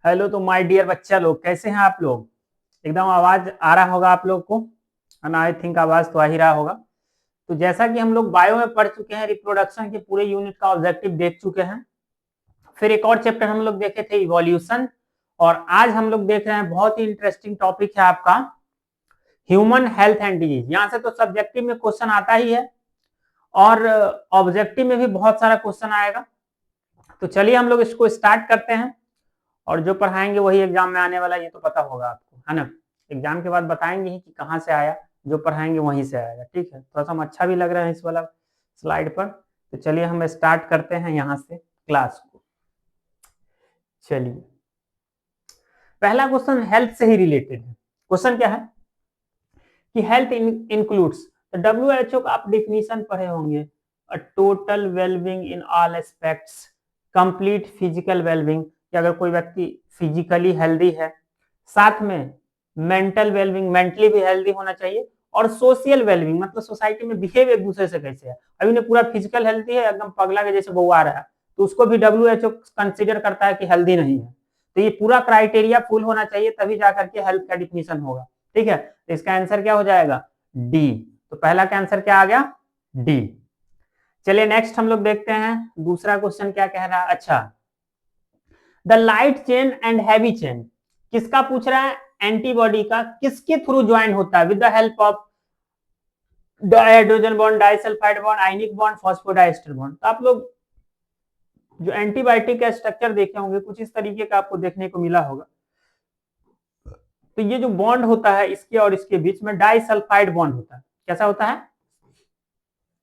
Hello तो my dear बच्चा लोग, कैसे हैं आप लोग। एकदम आवाज आ रहा होगा आप लोग को, एंड आई थिंक आवाज तो आ ही रहा होगा। तो जैसा कि हम लोग बायो में पढ़ चुके हैं, रिप्रोडक्शन के पूरे यूनिट का ऑब्जेक्टिव देख चुके हैं। फिर एक और चैप्टर हम लोग देखे थे, इवोल्यूशन। और आज हम लोग देख रहे हैं बहुत ही इंटरेस्टिंग टॉपिक है आपका, ह्यूमन हेल्थ एंड डिजीज। यहाँ से तो सब्जेक्टिव में क्वेश्चन आता ही है और ऑब्जेक्टिव में भी बहुत सारा क्वेश्चन आएगा। तो चलिए हम लोग इसको स्टार्ट करते हैं, और जो पढ़ाएंगे वही एग्जाम में आने वाला, ये तो पता होगा आपको, है ना। एग्जाम के बाद बताएंगे ही कि कहाँ से आया, जो पढ़ाएंगे वहीं से आएगा। ठीक है, थोड़ा सा हम अच्छा भी लग रहा है इस वाला स्लाइड पर। तो चलिए हम स्टार्ट करते हैं यहाँ से क्लास को। चलिए, पहला क्वेश्चन हेल्थ से ही रिलेटेड है। क्वेश्चन क्या है कि हेल्थ इंक्लूड्स, तो WHO का आप डिफिनीशन पढ़े होंगे, a total wellbeing in all aspects, complete physical wellbeing, कि अगर कोई व्यक्ति फिजिकली हेल्दी है, साथ में मेंटल वेलबींग, मेंटली भी हेल्दी होना चाहिए, और सोशल वेलबींग मतलब सोसाइटी में बिहेव एक दूसरे से कैसे है। अभी ने पूरा फिजिकल हेल्दी है, एकदम पगला के जैसे बउआ रहा है, तो उसको भी WHO कंसिडर करता है कि हेल्दी नहीं है। तो ये पूरा क्राइटेरिया फुल होना चाहिए, तभी जाकर के हेल्थ का डिफिनीशन होगा। ठीक है, तो इसका आंसर क्या हो जाएगा, डी। तो पहला का आंसर क्या आ गया, डी। चलिए नेक्स्ट हम लोग देखते हैं दूसरा क्वेश्चन क्या कह रहा है। अच्छा, the light chain and heavy chain, किसका पूछ रहा है, एंटीबॉडी का किसके थ्रू ज्वाइन होता है, with the help of hydrogen bond, disulphide bond, ionic bond, phosphodiester bond. तो आप लोग जो एंटीबायोटिक का स्ट्रक्चर देखे होंगे, कुछ इस तरीके का आपको देखने को मिला होगा। तो ये जो बॉन्ड होता है इसके और इसके बीच में डाइसल्फाइड बॉन्ड होता है। कैसा होता है,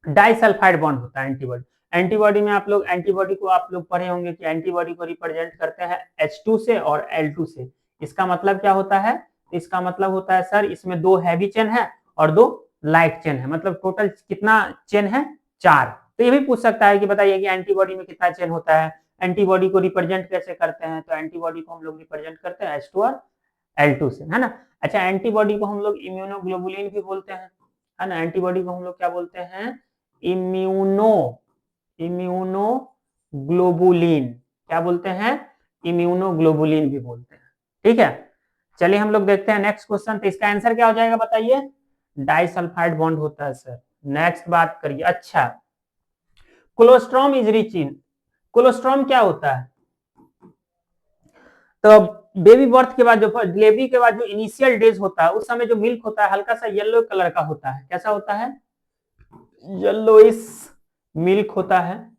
डाइसल्फाइड बॉन्ड होता है एंटीबॉडी। एंटीबॉडी में आप लोग एंटीबॉडी को आप लोग पढ़े होंगे कि एंटीबॉडी को रिप्रेजेंट करते हैं H2 से और L2 से। इसका मतलब क्या होता है, इसका मतलब होता है सर इसमें दो हैवी चेन है और दो लाइट चेन है, मतलब टोटल कितना चेन है, 4। तो ये भी पूछ सकता है कि बताइए कि एंटीबॉडी में कितना चेन होता है, एंटीबॉडी को रिप्रेजेंट कैसे करते हैं। तो एंटीबॉडी को हम लोग रिप्रेजेंट करते हैं H2 और L2 से, है ना। अच्छा, एंटीबॉडी को हम लोग इम्यूनोग्लोबुलिन भी बोलते हैं, है ना। एंटीबॉडी को हम लोग क्या बोलते हैं, इम्यूनोग्लोबुलिन, क्या बोलते हैं, इम्यूनोग्लोबुलिन भी बोलते हैं। ठीक है, चलिए हम लोग देखते हैं नेक्स्ट क्वेश्चन। तो इसका आंसर क्या हो जाएगा बताइए, डाइसल्फाइड बॉन्ड होता है सर। नेक्स्ट बात करिए। अच्छा, कोलोस्ट्रॉम इज रिच इन, कोलोस्ट्रॉम क्या होता है, तो बेबी बर्थ के बाद, जो डिलीवरी के बाद जो इनिशियल डेज होता है, उस समय जो मिल्क होता है हल्का सा येलो कलर का होता है। कैसा होता है, येलोइश मिल्क होता है।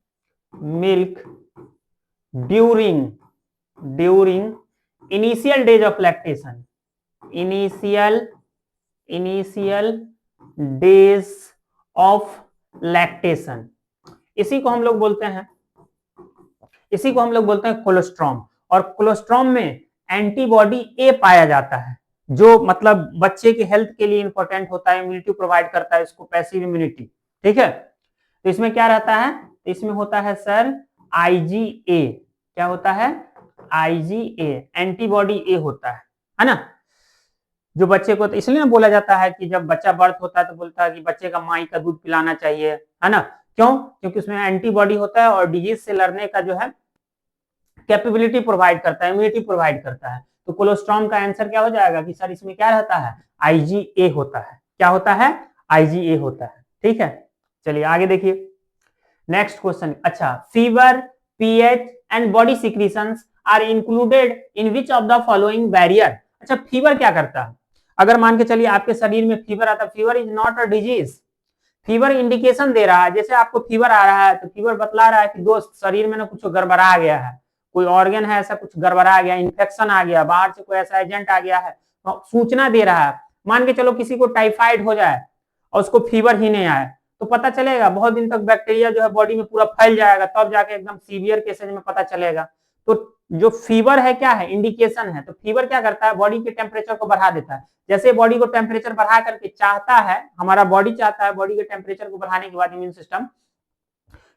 Milk during initial days of lactation, initial days of lactation, इसी को हम लोग बोलते हैं कोलेस्ट्रॉम। और कोलेस्ट्रॉम में एंटीबॉडी ए पाया जाता है, जो मतलब बच्चे की हेल्थ के लिए इंपॉर्टेंट होता है, इम्यूनिटी प्रोवाइड करता है इसको, पैसिव इम्यूनिटी। ठीक है, तो इसमें क्या रहता है, इसमें होता है सर IgA। क्या होता है, IgA, एंटीबॉडी ए होता है ना। जो बच्चे को, तो इसलिए ना बोला जाता है कि जब बच्चा बर्थ होता है तो बोलता है कि बच्चे का माई का दूध पिलाना चाहिए, है ना। क्यों, क्योंकि उसमें एंटीबॉडी होता है और डिजीज से लड़ने का जो है कैपेबिलिटी प्रोवाइड करता है, इम्यूनिटी प्रोवाइड करता है। तो कोलेस्ट्रॉम का आंसर क्या हो जाएगा कि सर इसमें क्या रहता है, IgA होता है। क्या होता है, IgA होता है। ठीक है, चलिए आगे देखिए नेक्स्ट क्वेश्चन। अच्छा, fever, pH and body secretions are included in which of the following barrier. अच्छा, फीवर क्या करता है, अगर मान के चलिए आपके शरीर में फीवर आता है, fever is not a disease. Fever indication दे रहा है, जैसे आपको फीवर आ रहा है तो फीवर बतला रहा है कि दोस्त शरीर में ना कुछ गड़बड़ा गया है, कोई ऑर्गन है ऐसा कुछ गड़बड़ा गया, इन्फेक्शन आ गया, बाहर से कोई ऐसा एजेंट आ गया है, तो सूचना दे रहा है। मान के चलो किसी को टाइफाइड हो जाए और उसको फीवर ही नहीं आए, तो पता चलेगा बहुत दिन तक बैक्टीरिया जो है बॉडी में पूरा फैल जाएगा, तब जाके एकदम सीवियर केसेज में पता चलेगा। तो जो फीवर है क्या है, इंडिकेशन है। तो फीवर क्या करता है, बॉडी के टेम्परेचर को बढ़ा देता है। जैसे बॉडी को टेम्परेचर बढ़ा करके चाहता है, हमारा बॉडी चाहता है बॉडी के टेम्परेचर को बढ़ाने के बाद इम्यून सिस्टम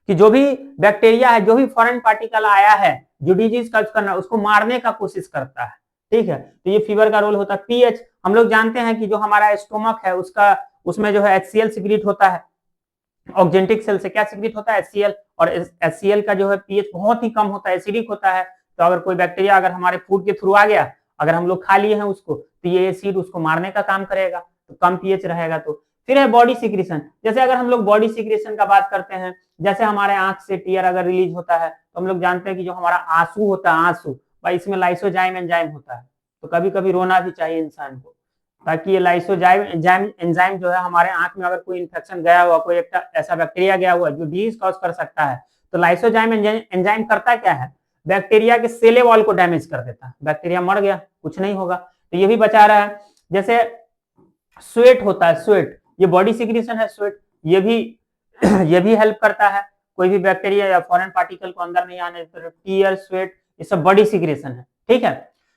कि जो भी बैक्टीरिया है, जो भी फॉरेन पार्टिकल आया है, जो डिजीज का करना, उसको मारने का कोशिश करता है। ठीक है, तो ये फीवर का रोल होता है। पीएच, हम लोग जानते हैं कि जो हमारा स्टोमक है उसका, उसमें जो है HCl सिक्रीट होता है, ऑक्जेंटिक सेल से क्या सिक्रीट होता है, HCl, और HCl का जो है पीएच बहुत ही कम होता है, एसिडिक होता है। तो अगर कोई बैक्टीरिया अगर हमारे फूड के थ्रू आ गया, अगर हम लोग खा लिए हैं उसको, तो ये एसिड उसको मारने का काम करेगा, तो कम पीएच रहेगा। तो फिर है बॉडी सिक्रीशन। जैसे अगर हम लोग बॉडी सिक्रीशन का बात करते हैं, जैसे हमारे आंख से टीयर अगर रिलीज होता है, तो हम लोग जानते हैं कि जो हमारा आंसू होता है, आंसू भाई, इसमें लाइसोजाइम एंजाइम होता है। तो कभी कभी रोना भी चाहिए इंसान को, ताकि ये लाइसोजाइम एंजाइम जो है हमारे आंख में अगर कोई इन्फेक्शन गया हुआ, कोई एक ऐसा बैक्टीरिया गया हुआ जो डिजीज कॉज कर सकता है, तो लाइसोजाइम एंजाइम करता क्या है, बैक्टीरिया के सेले वॉल को डैमेज कर देता है। बैक्टीरिया मर गया, कुछ नहीं होगा, तो ये भी बचा रहा है। जैसे स्वेट होता है, स्वेट ये बॉडी सिक्रीशन है, स्वेट ये भी हेल्प करता है कोई भी बैक्टीरिया या फॉरेन पार्टिकल को अंदर नहीं आने देता। टीयर, स्वेट, ये सब बॉडी सिक्रीशन है, ठीक है।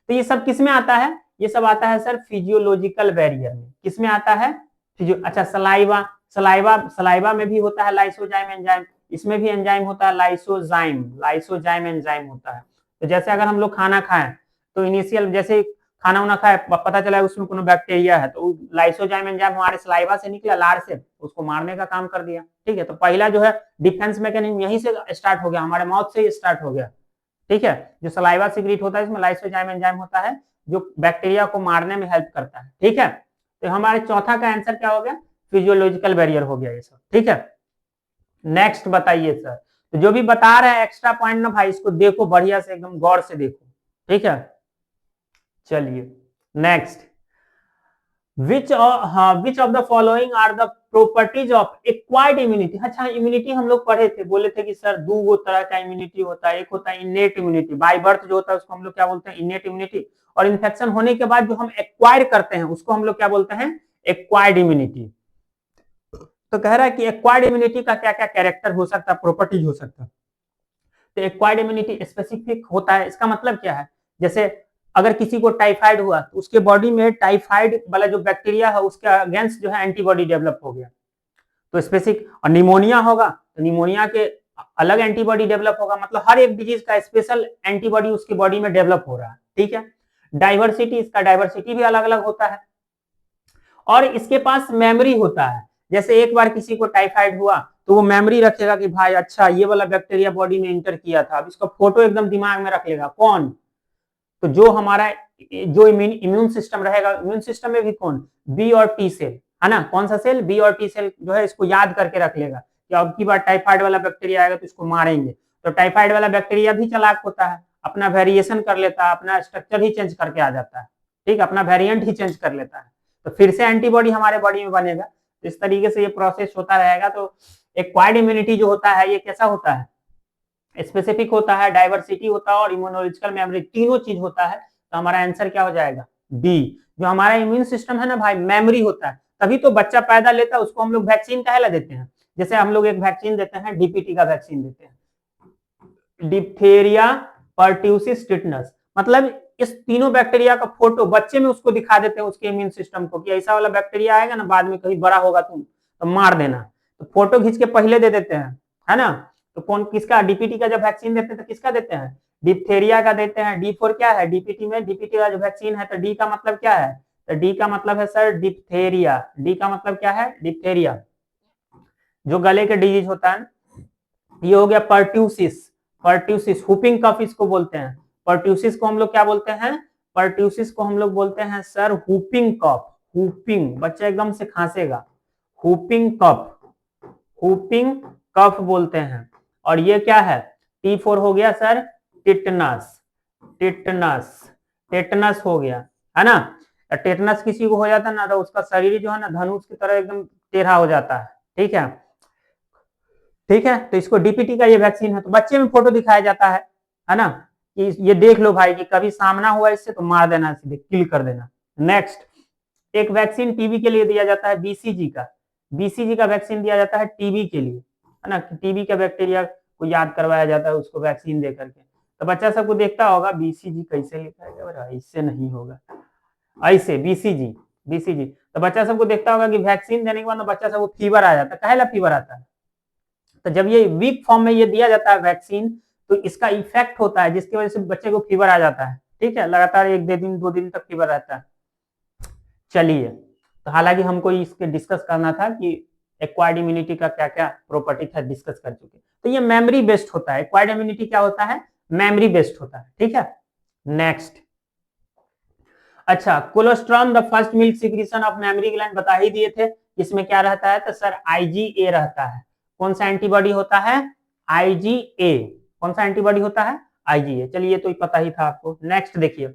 तो ये सब किस में आता है, ये सब आता है सर फिजियोलॉजिकल बैरियर में। किस में आता है, अच्छा सलाइवा में भी होता है लाइसोजाइम एंजाइम, इसमें भी एंजाइम होता है लाइसोजाइम एंजाइम होता है। तो जैसे अगर हम लोग खाना खाएं, तो इनिशियल जैसे खाना उना खाए, पता चला उसमें कोनो बैक्टीरिया है, तो लाइसोजाइम एंजाइम हमारे सलाइवा से निकला, लार से, उसको मारने का काम कर दिया, ठीक है। तो पहला जो है डिफेंस मैकेनिज्म यहीं से स्टार्ट हो गया, हमारे माउथ से ही स्टार्ट हो गया, ठीक है। जो सलाइवा सिक्रीट होता है, इसमें लाइसोजाइम एंजाइम होता है जो बैक्टीरिया को मारने में हेल्प करता है, ठीक है। तो हमारे चौथा का आंसर क्या हो गया, फिजियोलॉजिकल बैरियर हो गया ये सब, ठीक है। नेक्स्ट बताइए सर, तो जो भी बता रहे हैं एक्स्ट्रा पॉइंट ना भाई, इसको देखो बढ़िया से, एकदम गौर से देखो, ठीक है। चलिए next, which of the following are the properties of acquired immunity. अच्छा, इम्यूनिटी हम लोग पढ़े थे, बोले थे कि सर दो तरह का इम्यूनिटी होता है, एक होता है इनेट इम्यूनिटी, बाय बर्थ जो होता है उसको हम लोग क्या बोलते हैं, इनेट इम्यूनिटी, और इन्फेक्शन होने के बाद जो हम एक्वायर करते हैं उसको हम लोग क्या बोलते हैं, एक्वायर्ड इम्यूनिटी। तो कह रहा है कि एक्वायर्ड इम्यूनिटी का क्या क्या कैरेक्टर हो सकता है, प्रॉपर्टीज हो सकता है। तो एक्वायर्ड इम्यूनिटी स्पेसिफिक होता है, इसका मतलब क्या है, जैसे अगर किसी को टाइफाइड हुआ तो उसके बॉडी में टाइफाइड वाला जो बैक्टीरिया है उसके अगेंस्ट जो है एंटीबॉडी डेवलप हो गया, तो स्पेसिफिक। और निमोनिया होगा तो निमोनिया के अलग एंटीबॉडी डेवलप होगा, मतलब हर एक डिजीज का स्पेशल एंटीबॉडी उसकी बॉडी में डेवलप हो रहा है, ठीक है। डाइवर्सिटी, इसका डाइवर्सिटी भी अलग अलग होता है, और इसके पास मेमोरी होता है। जैसे एक बार किसी को टाइफाइड हुआ तो वो मेमोरी रखेगा कि भाई अच्छा ये वाला बैक्टीरिया बॉडी में इंटर किया था, अब इसका फोटो एकदम दिमाग में रख लेगा। कौन, तो जो हमारा जो इम्यून सिस्टम रहेगा, इम्यून सिस्टम में भी कौन, बी और टी सेल है ना, कौन सा सेल, बी और टी सेल जो है इसको याद करके रख लेगा कि अब की बार टाइफाइड वाला बैक्टीरिया आएगा तो इसको मारेंगे। तो टाइफाइड वाला बैक्टीरिया भी चालाक होता है, अपना वेरिएशन कर लेता है, अपना स्ट्रक्चर ही चेंज करके आ जाता है, ठीक, अपना वेरिएंट ही चेंज कर लेता है, तो फिर से एंटीबॉडी हमारे बॉडी में बनेगा। तो इस तरीके से ये प्रोसेस होता रहेगा। तो एक्वायर्ड इम्यूनिटी जो होता है ये कैसा होता है, स्पेसिफिक होता है, डाइवर्सिटी होता है और इम्यूनोलॉजिकल मेमोरी, तीनों चीज होता है। तो हमारा आंसर क्या हो जाएगा, डी। जो हमारा इम्यून सिस्टम है ना भाई, मेमोरी होता है, तभी तो बच्चा पैदा लेता है उसको हम लोग वैक्सीन काहे ला देते हैं। जैसे हम लोग एक वैक्सीन देते हैं, डीपीटी का वैक्सीन देते हैं, डिप्थेरिया, पर्ट्यूसिस, टिटनस, मतलब इस तीनों बैक्टीरिया का फोटो बच्चे में उसको दिखा देते हैं उसके इम्यून सिस्टम को कि ऐसा वाला बैक्टीरिया आएगा ना, बाद में कहीं बड़ा होगा तुम तो मार देना, तो फोटो खींच के पहले दे देते हैं, है ना। तो कौन किसका, डीपीटी का जब वैक्सीन देते हैं तो किसका देते हैं, डिप्थेरिया का देते हैं। डी फॉर क्या है डीपीटी में, डीपीटी का जो वैक्सीन है, तो डी का मतलब क्या है, तो डी का मतलब है सर डिप्थेरिया, डी का मतलब क्या है, डिप्थेरिया, जो गले के डिजीज होता है। ये हो गया पर्ट्यूसिस, पर्ट्यूसिस हुपिंग कफ इसको बोलते हैं, पर्ट्यूसिस को हम लोग क्या बोलते हैं, पर्ट्यूसिस को हम लोग बोलते हैं सर हुपिंग कफ, हुपिंग, बच्चा एकदम से खांसेगा, हुपिंग कफ, हुपिंग कफ बोलते हैं। और ये क्या है, टी फोर हो गया सर टिटनस, टिटनस, टेटनस हो गया, है ना। टेटनस किसी को हो जाता है ना तो उसका शरीर जो है ना धनुष की तरह एकदम टेढ़ा हो जाता है, ठीक है, ठीक है। तो इसको डीपीटी का ये वैक्सीन है, तो बच्चे में फोटो दिखाया जाता है ना, कि ये देख लो भाई कि कभी सामना हुआ इससे तो मार देना, सीधे किल कर देना। नेक्स्ट, एक वैक्सीन टीबी के लिए दिया जाता है, बीसीजी का, बीसीजी का वैक्सीन दिया जाता है टीबी के लिए, है ना, टीबी का बैक्टीरिया को याद करवाया जाता है उसको वैक्सीन दे करके। तो बच्चा सबको देखता होगा बीसीजी कैसे लिखा है, इससे नहीं होगा, ऐसे बीसीजी, बीसीजी। तो बच्चा सबको देखता होगा कि वैक्सीन देने के बाद बच्चा सबको फीवर आ जाता है, काहेला फीवर आता है, तो जब ये वीक फॉर्म में ये दिया जाता है वैक्सीन, तो इसका इफेक्ट होता है जिसकी वजह से बच्चे को फीवर आ जाता है, ठीक है, लगातार एक दो दिन तक फीवर रहता है। चलिए, तो हालांकि हमको इसके डिस्कस करना था कि एक्वायर्ड इम्यूनिटी का क्या क्या प्रॉपर्टी था, डिस्कस कर चुके। तो ये मेमोरी बेस्ड होता है, एक्वायर्ड इम्यूनिटी क्या होता है, मेमोरी बेस्ड होता है, ठीक है। नेक्स्ट, अच्छा, colostrum the first milk secretion of mammary gland बता ही दिए थे, इसमें क्या रहता है, तो सर IgA रहता है। कौन सा एंटीबॉडी होता है, IgA। कौन सा एंटीबॉडी होता है, IgA। चलिए, तो पता ही था आपको। नेक्स्ट देखिए,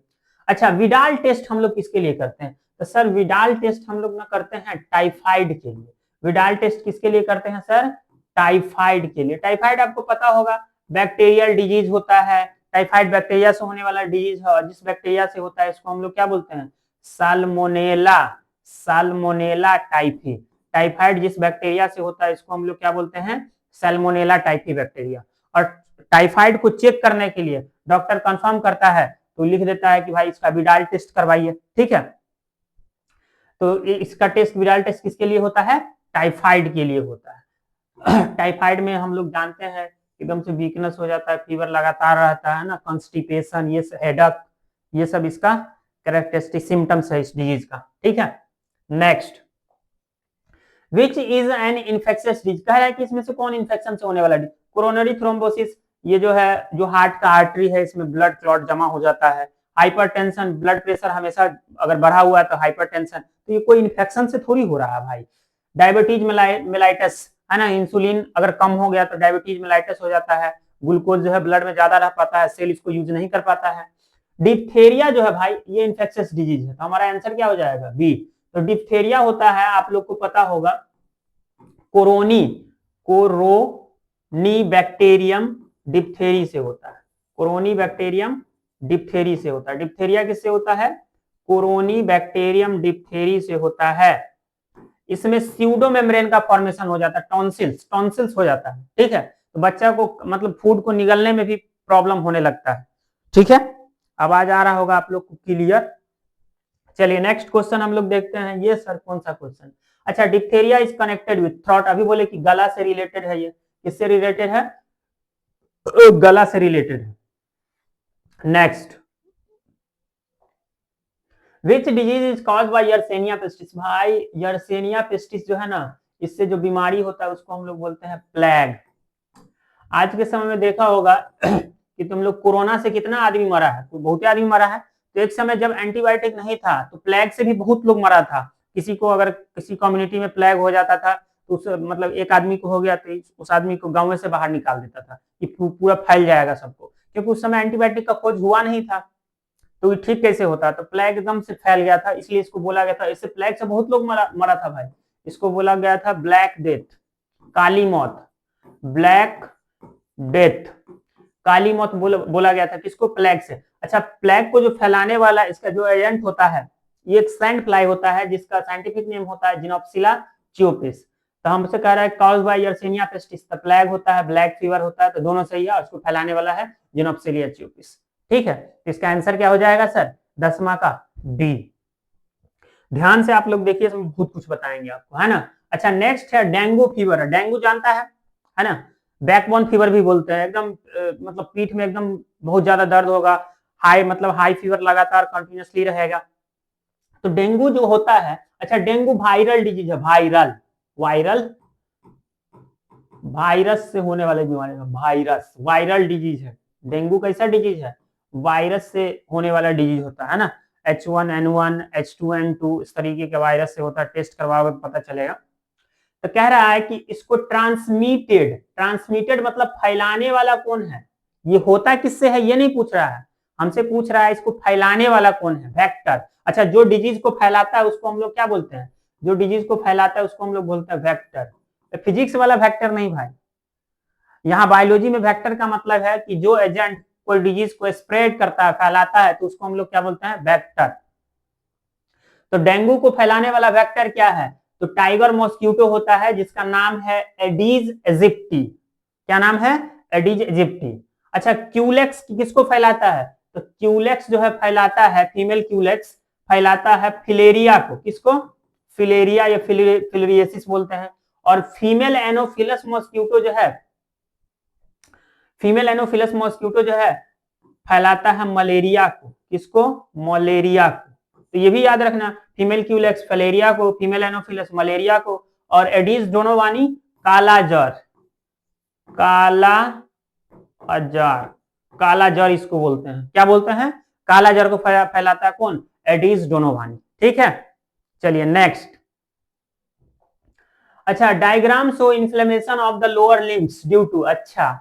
अच्छा, विडाल टेस्ट हम लोग किसके लिए करते हैं, तो सर विडाल टेस्ट हम लोग ना करते हैं टाइफाइड के लिए। विडाल टेस्ट किसके लिए करते हैं सर, टाइफाइड के लिए। टाइफाइड आपको पता होगा बैक्टीरियल डिजीज होता है, टाइफाइड बैक्टीरिया से होने वाला डिजीज है, जिस बैक्टीरिया से होता है इसको हम लोग क्या बोलते हैं, साल्मोनेला। Salmonella typhi. टाइफाइड जिस बैक्टीरिया से होता है इसको हम लोग क्या बोलते हैं, सैल्मोनेला टाइफी बैक्टीरिया। और टाइफाइड को चेक करने के लिए डॉक्टर कंफर्म करता है तो लिख देता है कि भाई इसका विडाल टेस्ट करवाइए, ठीक है। तो इसका टेस्ट, विडाल टेस्ट किसके लिए होता है, टाइफाइड के लिए होता है। टाइफाइड में हम लोग जानते हैं एकदम से वीकनेस हो जाता है, फीवर लगातार रहता है ना, कॉन्स्टिपेशन, ये हेडेक, ये सब इसका कैरेक्टरिस्टिक सिम्टम्स है इस डिजीज का, ठीक है। Next, which is an infectious disease, कह रहा है कि इसमें से कौन इन्फेक्शन से होने वाला डिजीज, कोरोनरी थ्रोम्बोसिस, ये जो है, जो हार्ट का आर्टरी है इसमें ब्लड क्लॉट जमा हो जाता है। हाइपरटेंशन, ब्लड प्रेशर हमेशा अगर बढ़ा हुआ है तो हाइपरटेंशन, तो ये कोई इन्फेक्शन से थोड़ी हो रहा है भाई। डायबिटीज मेलाइटस है ना, इंसुलिन अगर कम हो गया तो डायबिटीज मेलाइटस हो जाता है, ग्लूकोज जो है ब्लड में ज्यादा रह पाता है, सेल इसको यूज नहीं कर पाता है। डिप्थेरिया जो है भाई ये इन्फेक्शियस डिजीज है, तो हमारा आंसर क्या हो जाएगा, बी। तो डिप्थेरिया होता है, आप लोग को पता होगा, कोरोनी बैक्टीरियम डिप्थेरी से होता है। कोरोनी बैक्टीरियम डिप्थेरी से होता है। डिप्थेरिया किससे होता है, कोरोनी बैक्टीरियम डिप्थेरी से होता है। इसमें स्यूडो मेम्ब्रेन का फॉर्मेशन हो जाता है, टॉन्सिल्स, टॉन्सिल्स हो जाता है, ठीक है। तो बच्चा को मतलब फूड को निगलने में भी प्रॉब्लम होने लगता है, ठीक है। आवाज आ रहा होगा आप लोग को क्लियर। चलिए नेक्स्ट क्वेश्चन हम लोग देखते हैं, ये सर कौन सा क्वेश्चन, अच्छा, diphtheria is connected with throat, अभी बोले कि गला से रिलेटेड है, ये किससे रिलेटेड है, गला से रिलेटेड है। Next, which disease is caused by Yersinia pestis, भाई यर्सेनिया पेस्टिस जो है ना, इससे जो बीमारी होता है उसको हम लोग बोलते हैं प्लेग। आज के समय में देखा होगा कि तुम लोग कोरोना से कितना आदमी मरा है, तो बहुत आदमी मरा है। तो एक समय जब एंटीबायोटिक नहीं था तो प्लेग से भी बहुत लोग मरा था। किसी को अगर किसी कम्युनिटी में प्लेग हो जाता था तो उस मतलब एक आदमी को हो गया तो उस आदमी को गांव से बाहर निकाल देता था कि पूरा फैल जाएगा सबको, क्योंकि उस समय एंटीबायोटिक का खोज हुआ नहीं था। तो ठीक कैसे होता, तो प्लेग एकदम से फैल गया था, इसलिए इसको बोला गया था, इससे प्लेग से बहुत लोग मरा था भाई। इसको बोला गया था ब्लैक डेथ, काली मौत, ब्लैक डेथ, काली मौत बोला गया था किसको, प्लेग से। अच्छा, प्लेग को जो फैलाने वाला इसका जो एजेंट होता है, ये एक सैंड फ्लाई होता है जिसका साइंटिफिक नेम होता है जिनोप्सिला चियोपिस। तो हमसे कह रहा है कॉज बाय यर्सेनिया पेस्टिस, तो प्लेग होता है, ब्लैक फीवर होता है, तो दोनों सही है, और उसको फैलाने वाला है जिनोप्सिला चियोपिस, ठीक है। इसका आंसर क्या हो जाएगा सर, 10वां का डी। ध्यान से आप लोग देखिए, इसमें बहुत कुछ बताएंगे आपको, है ना। अच्छा, नेक्स्ट है डेंगू फीवर, डेंगू जानता है ना, बैकबोन फीवर भी बोलते हैं, एकदम मतलब पीठ में एकदम बहुत ज्यादा दर्द होगा, हाई फीवर लगातार कंटिन्यूसली रहेगा। तो डेंगू जो होता है, अच्छा डेंगू वायरल डिजीज है, वायरल वायरस से होने वाले बीमारी में, वायरल डिजीज है। डेंगू कैसा डिजीज है, वायरस से होने वाला डिजीज होता है ना, H1N1 H2N2 इस तरीके के वायरस से होता है, टेस्ट करवाओगे पता चलेगा। तो कह रहा है कि इसको ट्रांसमिटेड मतलब फैलाने वाला कौन है, ये होता किससे है ये नहीं पूछ रहा है, हमसे पूछ रहा है इसको फैलाने वाला कौन है, वेक्टर। अच्छा, जो डिजीज को फैलाता है उसको हम लोग क्या बोलते हैं, जो डिजीज को फैलाता है उसको हम लोग बोलते हैं वेक्टर। फिजिक्स वाला वेक्टर नहीं भाई, यहाँ बायोलॉजी में वेक्टर का मतलब है कि जो एजेंट कोई डिजीज को स्प्रेड करता है, फैलाता है, तो उसको हम लोग क्या बोलते हैं, वेक्टर। तो डेंगू को फैलाने वाला वेक्टर क्या है, तो टाइगर मॉस्क्यूटो होता है जिसका नाम है एडीज एजिप्टी। क्या नाम है, एडीज एजिप्टी। अच्छा, क्यूलेक्स किसको फैलाता है, तो क्यूलेक्स जो है फैलाता है, फीमेल क्यूलेक्स फैलाता है फिलेरिया को, किसको, फिलेरिया या फिलेरियसिस बोलते हैं। और फीमेल एनोफिलस मॉस्क्यूटो जो है, फीमेल एनोफिलस मॉस्क्यूटो जो है फैलाता है मलेरिया को, किसको, मलेरिया को। तो ये भी याद रखना, फीमेल क्यूलेक्स फलेरिया को, फीमेल एनोफिलस मलेरिया को, और एडीज दोनों वानी काला जर, काला अजार, काला जर इसको बोलते हैं, क्या बोलते हैं? काला जर को फैलाता है कौन? Aedes donovani. ठीक है, चलिए नेक्स्ट। अच्छा, diagram show inflammation of the lower limbs due to, अच्छा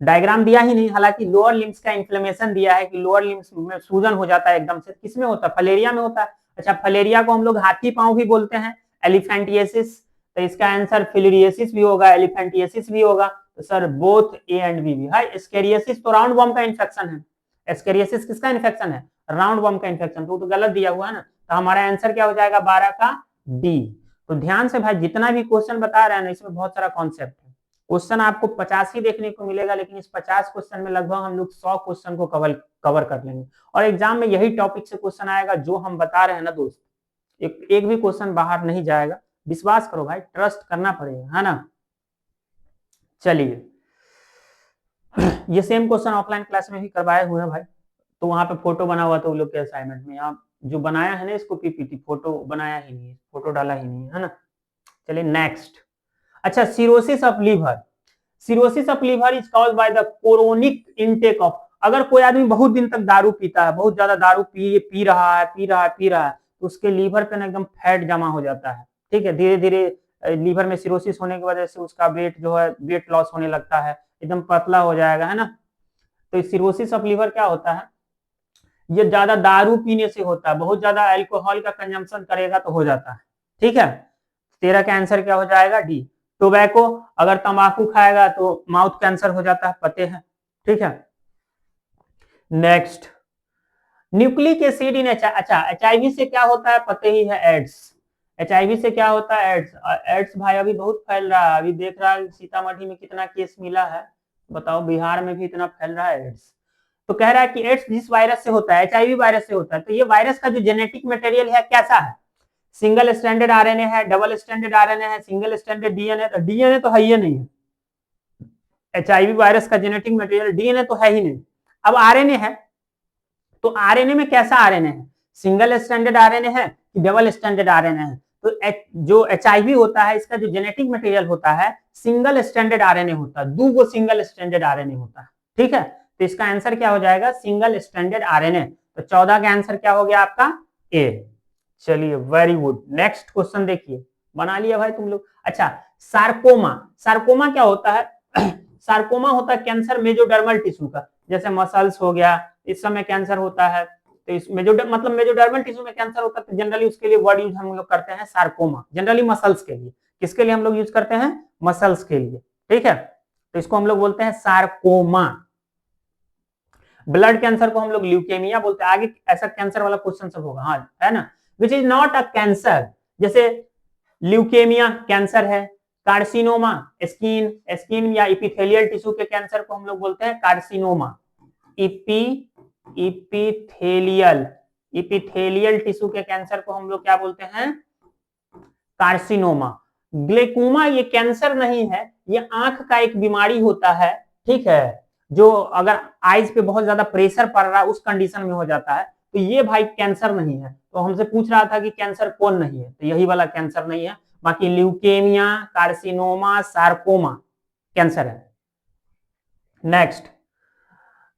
डायग्राम दिया ही नहीं, हालांकि लोअर लिम्स का इन्फ्लेमेशन दिया है कि लोअर लिम्स में सूजन हो जाता है एकदम से। किसमें होता है? फलेरिया में होता है। अच्छा, फलेरिया को हम लोग हाथी पांव भी बोलते हैं, एलिफेंटिएसिस। तो इसका आंसर फिलिरियसिस भी होगा, एलिफेंटिएसिस भी होगा। तो sir both A and B भी है। स्केरियसिस तो राउंड वॉर्म का इन्फेक्शन है। स्केरियसिस किसका इन्फेक्शन है? राउंड वॉर्म का इन्फेक्शन। तो गलत दिया हुआ है ना, तो हमारा आंसर क्या हो जाएगा? 12 का डी। तो ध्यान से भाई, जितना भी क्वेश्चन बता रहे हैं ना, इसमें बहुत सारा कॉन्सेप्ट है। क्वेश्चन आपको 50 ही देखने को मिलेगा, लेकिन इस 50 क्वेश्चन में लगभग हम लोग 100 क्वेश्चन को कवर कर लेंगे। और एग्जाम में यही टॉपिक से क्वेश्चन आएगा जो हम बता रहे हैं ना दोस्त, एक भी क्वेश्चन बाहर नहीं जाएगा। विश्वास करो भाई, ट्रस्ट करना पड़ेगा, है ना। चलिए, ये सेम क्वेश्चन ऑफलाइन क्लास में भी करवाए हुए हैं भाई, तो वहां पे फोटो बना हुआ था वो लोग के असाइनमेंट में। यहाँ जो बनाया है ना इसको पीपीटी, फोटो बनाया ही नहीं है, फोटो डाला ही नहीं है ना। चलिए नेक्स्ट। अच्छा, cirrhosis of liver. Cirrhosis of liver is caused by the chronic intake of, अगर कोई आदमी बहुत दिन तक दारू पीता है, बहुत ज्यादा दारू पी रहा है, तो उसके लीवर पे ना एकदम फैट जमा हो जाता है। ठीक है, धीरे धीरे लीवर में सिरोसिस होने की वजह से उसका वेट जो है, वेट लॉस होने लगता है, एकदम पतला हो जाएगा, है ना। तो सिरोसिस ऑफ लीवर क्या होता है? ये ज्यादा दारू पीने से होता है, बहुत ज्यादा अल्कोहल का कंजम्पशन करेगा तो हो जाता है। ठीक है, 13 का आंसर क्या हो जाएगा? डी। टोबैको, अगर तंबाकू खाएगा तो माउथ कैंसर हो जाता है, पते हैं। ठीक है, नेक्स्ट। न्यूक्लिक एसिड इन अच्छा, एचआईवी से क्या होता है? पते ही है, एड्स। एचआईवी से क्या होता है? एड्स। एड्स भाई अभी बहुत फैल रहा है, अभी देख रहा है सीतामढ़ी में कितना केस मिला है, बताओ बिहार में भी इतना फैल रहा है एड्स। तो कह रहा है कि एड्स जिस वायरस से होता है, एचआईवी वायरस से होता है, तो ये वायरस का जो जेनेटिक मटेरियल है कैसा है? सिंगल स्टैंडर्ड आरएनए है, डबल स्टैंडर्ड आरएनए है, सिंगल स्टैंडर्ड डीएनए। तो डीएनए तो है ही नहीं है, एचआईवी वायरस का जेनेटिक मटेरियल डीएनए तो है ही नहीं। अब आरएनए है, तो आरएनए में कैसा आरएनए है? सिंगल स्टैंडर्ड आरएनए है कि डबल स्टैंडर्ड आरएनए है? तो जो एचआईवी होता है, इसका जो जेनेटिक मटेरियल होता है सिंगल स्टैंडर्ड आरएनए होता है, दो सिंगल स्टैंडर्ड आरएनए होता है। ठीक है, तो इसका आंसर क्या हो जाएगा? Single standard RNA. तो 14 का आंसर क्या हो गया आपका? ए। चलिए, वेरी गुड। नेक्स्ट क्वेश्चन देखिए, बना लिया भाई तुम लोग। अच्छा, सार्कोमा। सार्कोमा क्या होता है? सार्कोमा होता है कैंसर मेजोडर्मल टिश्यू का, जैसे मसल्स हो गया, इस समय कैंसर होता है। तो इस मतलब मेजोडर्मल टिश्यू में कैंसर होता है, तो जनरली उसके लिए वर्ड यूज हम लोग करते हैं सार्कोमा, जनरली मसल्स के लिए। किसके लिए हम लोग यूज करते हैं? मसल्स के लिए। ठीक है, तो इसको हम लोग बोलते हैं सार्कोमा। ब्लड कैंसर को हम लोग ल्यूकेमिया बोलते हैं। आगे ऐसा कैंसर वाला क्वेश्चन सब होगा, हाँ, है ना। Which is not a cancer, जैसे ल्यूकेमिया कैंसर है। कार्सिनोमा, स्किन या इपिथेलियल टिश्यू के कैंसर को हम लोग बोलते हैं कार्सिनोमा। इपिथेलियल इपिथेलियल टिश्यू के कैंसर को हम लोग क्या बोलते हैं? कार्सिनोमा। ग्लेकोमा ये कैंसर नहीं है, ये आंख का एक बीमारी होता है। ठीक है, जो अगर आईज पे बहुत ज्यादा प्रेशर पड़ रहा है उस कंडीशन में हो जाता है। तो ये भाई कैंसर नहीं है। तो हमसे पूछ रहा था कि कैंसर कौन नहीं है, तो यही वाला कैंसर नहीं है। बाकी ल्यूकेमिया, कार्सिनोमा, सार्कोमा कैंसर है। नेक्स्ट,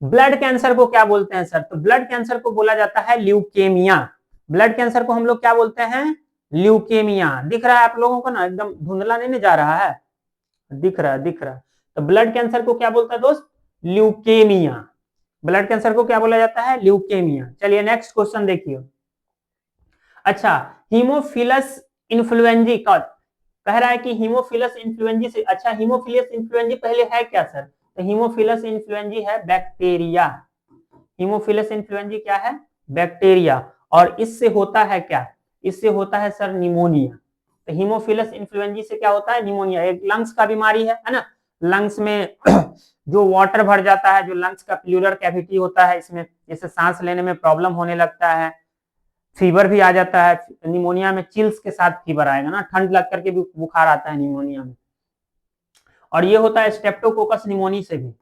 ब्लड कैंसर को क्या बोलते हैं सर? तो ब्लड कैंसर को बोला जाता है ल्यूकेमिया। ब्लड कैंसर को हम लोग क्या बोलते हैं? ल्यूकेमिया। दिख रहा है आप लोगों को ना, एकदम धुंधला नहीं जा रहा है, दिख रहा है, दिख रहा है। तो ब्लड कैंसर को क्या बोलता है दोस्त? ल्यूकेमिया। ब्लड कैंसर को क्या बोला जाता है? ल्यूकेमिया। चलिए नेक्स्ट क्वेश्चन देखिए। अच्छा, हीमोफिलस इन्फ्लुएंजी का कह रहा है कि हीमोफिलस इन्फ्लुएंजी से, अच्छा हीमोफिलस इन्फ्लुएंजी पहले है क्या सर? तो हीमोफिलस इन्फ्लुएंजी है बैक्टीरिया। हीमोफिलस इन्फ्लुएंजी क्या है? बैक्टीरिया। और इससे होता है क्या? इससे होता है सर निमोनिया। तो हीमोफिलस इन्फ्लुएंजी से क्या होता है? निमोनिया। एक लंग्स का बीमारी है ना। लंग्स में जो वाटर भर जाता है, जो लंग्स का प्लूरल कैविटी होता है, इसमें जैसे सांस लेने में प्रॉब्लम होने लगता है, फीवर भी आ जाता है। निमोनिया में चिल्स के साथ फीवर आएगा ना, ठंड लग करके भी बुखार आता है निमोनिया में। और ये होता है स्ट्रेप्टोकोकस निमोनी से भी।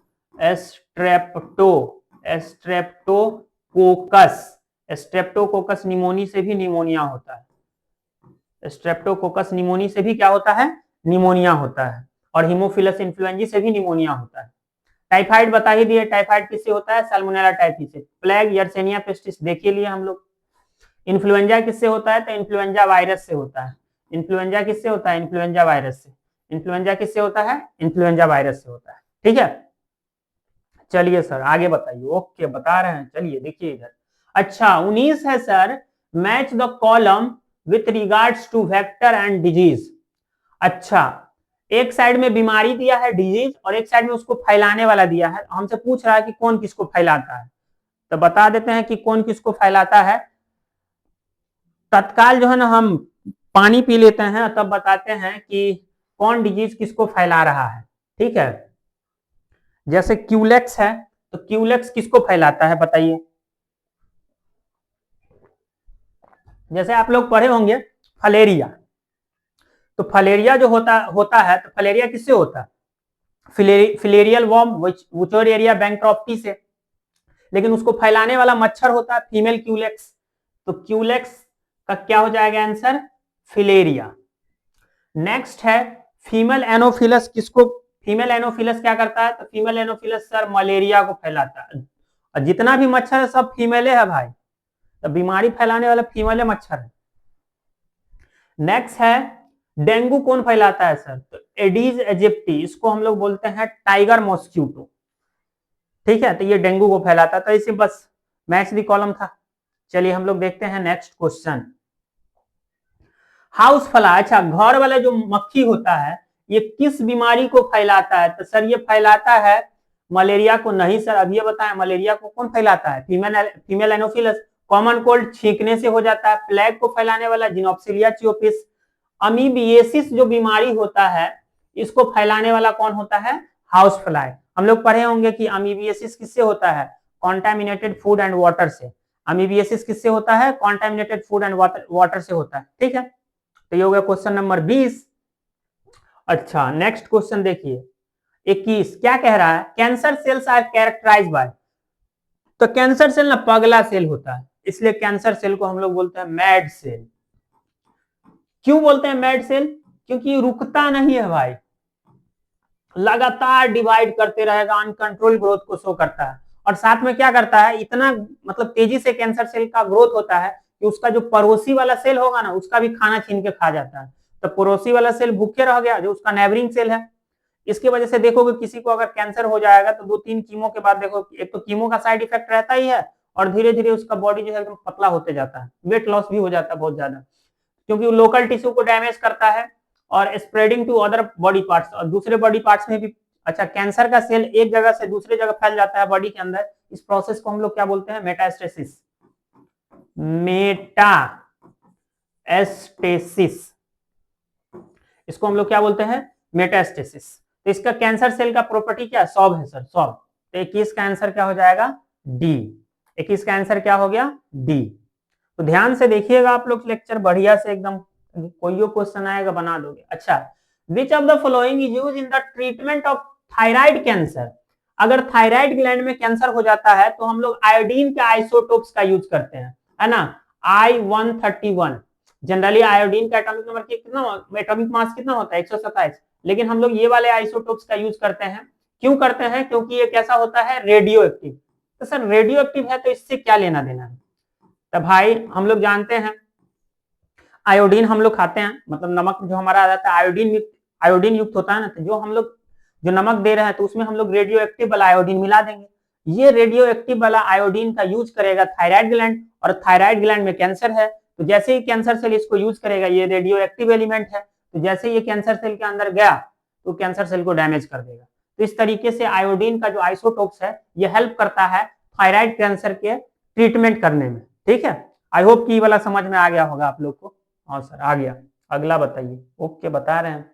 स्ट्रेप्टोकोकस निमोनी से भी निमोनिया होता है। स्ट्रेप्टोकोकस निमोनी से भी क्या होता है? निमोनिया होता है। और हीमोफिलस इन्फ्लुएंजी से भी निमोनिया होता है। टाइफाइड बता ही दिए, टाइफाइड किससे होता है? सैल्मोनेला टाइफी से। प्लेग यर्सेनिया पेस्टिस देख ही लिए हम लोग। इन्फ्लुएंजा किससे होता है? तो इन्फ्लुएंजा वायरस से होता है। इन्फ्लुएंजा किससे होता है? इन्फ्लुएंजा वायरस से। इन्फ्लुएंजा किससे होता है? इन्फ्लुएंजा वायरस से होता है। ठीक है, चलिए सर आगे बताइए। ओके बता रहे हैं, चलिए देखिए इधर। अच्छा 19 है sir, match the column with regards to vector and disease. अच्छा, एक साइड में बीमारी दिया है डिजीज, और एक साइड में उसको फैलाने वाला दिया है। हमसे पूछ रहा है कि कौन किसको फैलाता है, तो बता देते हैं कि कौन किसको फैलाता है। तत्काल जो है ना हम पानी पी लेते हैं तब बताते हैं कि कौन डिजीज किसको फैला रहा है। ठीक है, जैसे क्यूलेक्स है, तो क्यूलेक्स किसको फैलाता है बताइए। जैसे आप लोग पढ़े होंगे फलेरिया, तो फलेरिया जो होता है तो फलेरिया किससे होता है? फिलेरियल वॉर्म वुचेरिया बैंक्रॉप्टी से। लेकिन उसको फैलाने वाला मच्छर होता है फीमेल क्यूलेक्स, तो क्यूलेक्स का क्या हो जाएगा आंसर? फिलेरिया। नेक्स्ट है फीमेल एनोफिलस। किसको? फीमेल एनोफिलस क्या करता है? तो फीमेल एनोफिलस सर मलेरिया को फैलाता है। और जितना भी मच्छर है सब फीमेले है भाई, तो बीमारी फैलाने वाला फीमेले मच्छर है। नेक्स्ट है डेंगू कौन फैलाता है सर? तो एडीज एजिप्टी, इसको हम लोग बोलते हैं टाइगर मॉस्क्यूटो। ठीक है, तो ये डेंगू को फैलाता, तो इसे बस मैच द कॉलम था। चलिए हम लोग देखते हैं नेक्स्ट क्वेश्चन। हाउस फ्लाई, अच्छा घर वाला जो मक्खी होता है ये किस बीमारी को फैलाता है? तो सर ये फैलाता है मलेरिया को। नहीं सर, अब ये बताएं मलेरिया को कौन फैलाता है? Female Anopheles. कॉमन कोल्ड छींकने से हो जाता है। प्लेग को फैलाने वाला जिनोप्सिलिया चियोपिस। अमीबिएसिस जो बीमारी होता है इसको फैलाने वाला कौन होता है? House fly. हम लोग पढ़े होंगे कि अमीबिएसिस किससे होता है? कॉन्टामिनेटेड फूड एंड वाटर से। अमीबिएसिस किससे होता है? कॉन्टामिनेटेड फूड एंड वाटर से होता है। ठीक है, तो ये हो गया क्वेश्चन नंबर 20। अच्छा नेक्स्ट क्वेश्चन देखिए 21, क्या कह रहा है? Cancer cells are characterize by. तो कैंसर सेल ना पगला सेल होता है, इसलिए कैंसर सेल को हम लोग बोलते हैं मैड सेल। क्यों बोलते हैं मैड सेल? क्योंकि रुकता नहीं है भाई, लगातार डिवाइड करते रहेगा, अनकंट्रोल ग्रोथ को शो करता है। और साथ में क्या करता है, इतना मतलब तेजी से कैंसर सेल का ग्रोथ होता है कि उसका जो पड़ोसी वाला सेल होगा ना उसका भी खाना छीन के खा जाता है। तो पड़ोसी वाला सेल भूखे रह गया जो उसका नेबरिंग सेल है। इसकी वजह से देखोगे किसी को अगर कैंसर हो जाएगा तो 2-3 कीमो के बाद देखो, एक तो कीमो का साइड इफेक्ट रहता ही है, और धीरे धीरे उसका बॉडी जो है एकदम पतला होते जाता है, वेट लॉस भी हो जाता है बहुत ज्यादा, क्योंकि वो लोकल टिश्यू को डैमेज करता है और spreading to other body parts, और दूसरे बॉडी पार्ट्स में भी। अच्छा, कैंसर का सेल एक जगह से दूसरी जगह फैल जाता है बॉडी के अंदर, इस प्रोसेस को हम लोग क्या बोलते हैं? मेटास्टेसिस। मेटास्टेसिस, इसको हम लोग क्या बोलते हैं? मेटास्टेसिस। तो इसका कैंसर सेल का प्रॉपर्टी क्या है? सॉब है सर, सॉब। तो 21 का आंसर क्या हो जाएगा? डी। 21 का आंसर क्या हो गया? डी। तो ध्यान से देखिएगा आप लोग लेक्चर बढ़िया से एकदम, कोई क्वेश्चन आएगा बना दोगे। अच्छा, which of the following is use in the treatment of thyroid cancer. अगर थायराइड ग्लैंड में कैंसर हो जाता है तो हम लोग आयोडीन के आइसोटोप्स का यूज करते हैं, है ना? I-131। जनरली आयोडीन का एटॉमिक नंबर कितना, एटॉमिक मास कितना होता है? 127। लेकिन हम लोग ये वाले आइसोटोप्स का यूज करते हैं। क्यों करते हैं? क्योंकि ये कैसा होता है? Radio active. तो सर रेडियो एक्टिव है तो इससे क्या लेना देना है? तो भाई हम लोग जानते हैं आयोडीन हम लोग खाते हैं, मतलब नमक जो हमारा आ जाता है आयोडीन युक्त होता है ना, तो जो हम लोग जो नमक दे रहे हैं तो उसमें हम लोग रेडियो एक्टिव वाला आयोडीन मिला देंगे। ये रेडियो एक्टिव वाला आयोडीन का यूज करेगा थायराइड ग्लैंड, और थायराइड ग्लैंड में कैंसर है, तो जैसे ही कैंसर सेल इसको यूज करेगा, ये रेडियो एक्टिव एलिमेंट है, तो जैसे ये कैंसर सेल के अंदर गया तो कैंसर सेल को डैमेज कर देगा। तो इस तरीके से आयोडीन का जो आइसोटोप्स है ये हेल्प करता है थायराइड कैंसर के ट्रीटमेंट करने में। ठीक है, आई होप कि ये वाला समझ में आ गया होगा आप लोग को। हाँ सर आ गया, अगला बताइए। ओके बता रहे हैं।